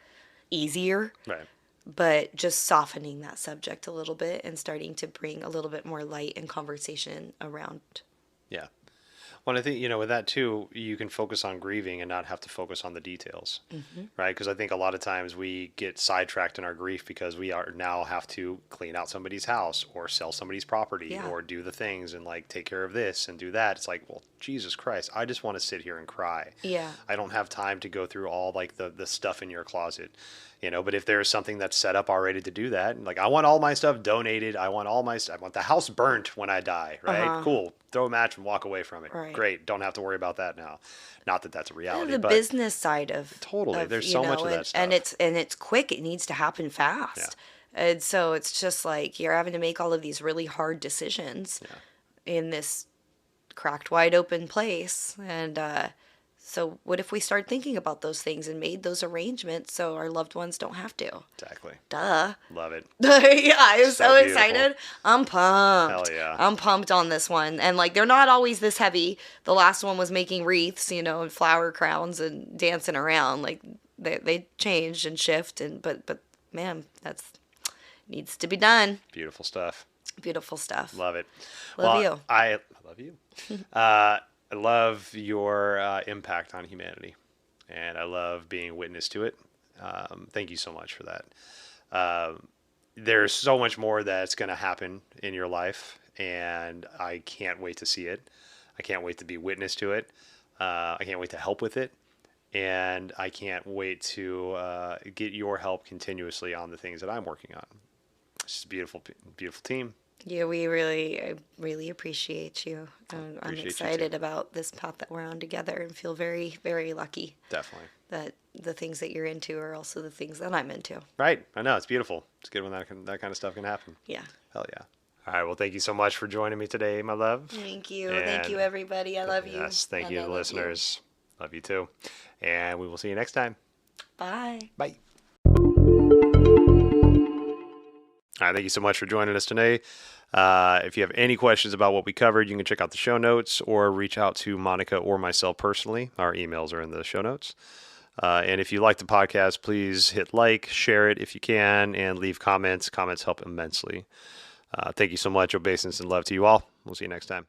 easier. Right. But just softening that subject a little bit and starting to bring a little bit more light and conversation around. Yeah. Well, I think, you know, with that too, you can focus on grieving and not have to focus on the details, right? Because I think a lot of times we get sidetracked in our grief because we are now have to clean out somebody's house or sell somebody's property or do the things and like take care of this and do that. It's like, well, Jesus Christ, I just want to sit here and cry. Yeah. I don't have time to go through all like the stuff in your closet. You know, but if there's something that's set up already to do that, like I want all my stuff donated, I want the house burnt when I die, right? Cool. Throw a match and walk away from it. Right. Great. Don't have to worry about that now. Not that that's a reality. The but business side of totally. There's so much of that stuff. And it's quick. It needs to happen fast. Yeah. And so it's just like you're having to make all of these really hard decisions in this cracked wide open place. And so what if we start thinking about those things and made those arrangements so our loved ones don't have to? Exactly. Duh. Love it. Yeah, I'm so excited. I'm pumped. Hell yeah. I'm pumped on this one. And like they're not always this heavy. The last one was making wreaths, you know, and flower crowns and dancing around. Like they change and shift but man, that's needs to be done. Beautiful stuff. Beautiful stuff. Love it. Love you. I love you. I love your impact on humanity, and I love being witness to it. Thank you so much for that. There's so much more that's going to happen in your life, and I can't wait to see it. I can't wait to be witness to it. I can't wait to help with it, and I can't wait to get your help continuously on the things that I'm working on. It's just a beautiful, beautiful team. Yeah, I really appreciate you. I'm excited about this path that we're on together and feel very, very lucky. Definitely. That the things that you're into are also the things that I'm into. Right. I know. It's beautiful. It's good when that kind of stuff can happen. Yeah. Hell yeah. All right. Well, thank you so much for joining me today, my love. Thank you. Thank you, everybody. I love you. Yes. Thank you to the listeners. Love you too. And we will see you next time. Bye. Bye. All right, thank you so much for joining us today. If you have any questions about what we covered, you can check out the show notes or reach out to Monica or myself personally. Our emails are in the show notes. And if you like the podcast, please hit like, share it if you can, and leave comments. Comments help immensely. Thank you so much. Obeisance and love to you all. We'll see you next time.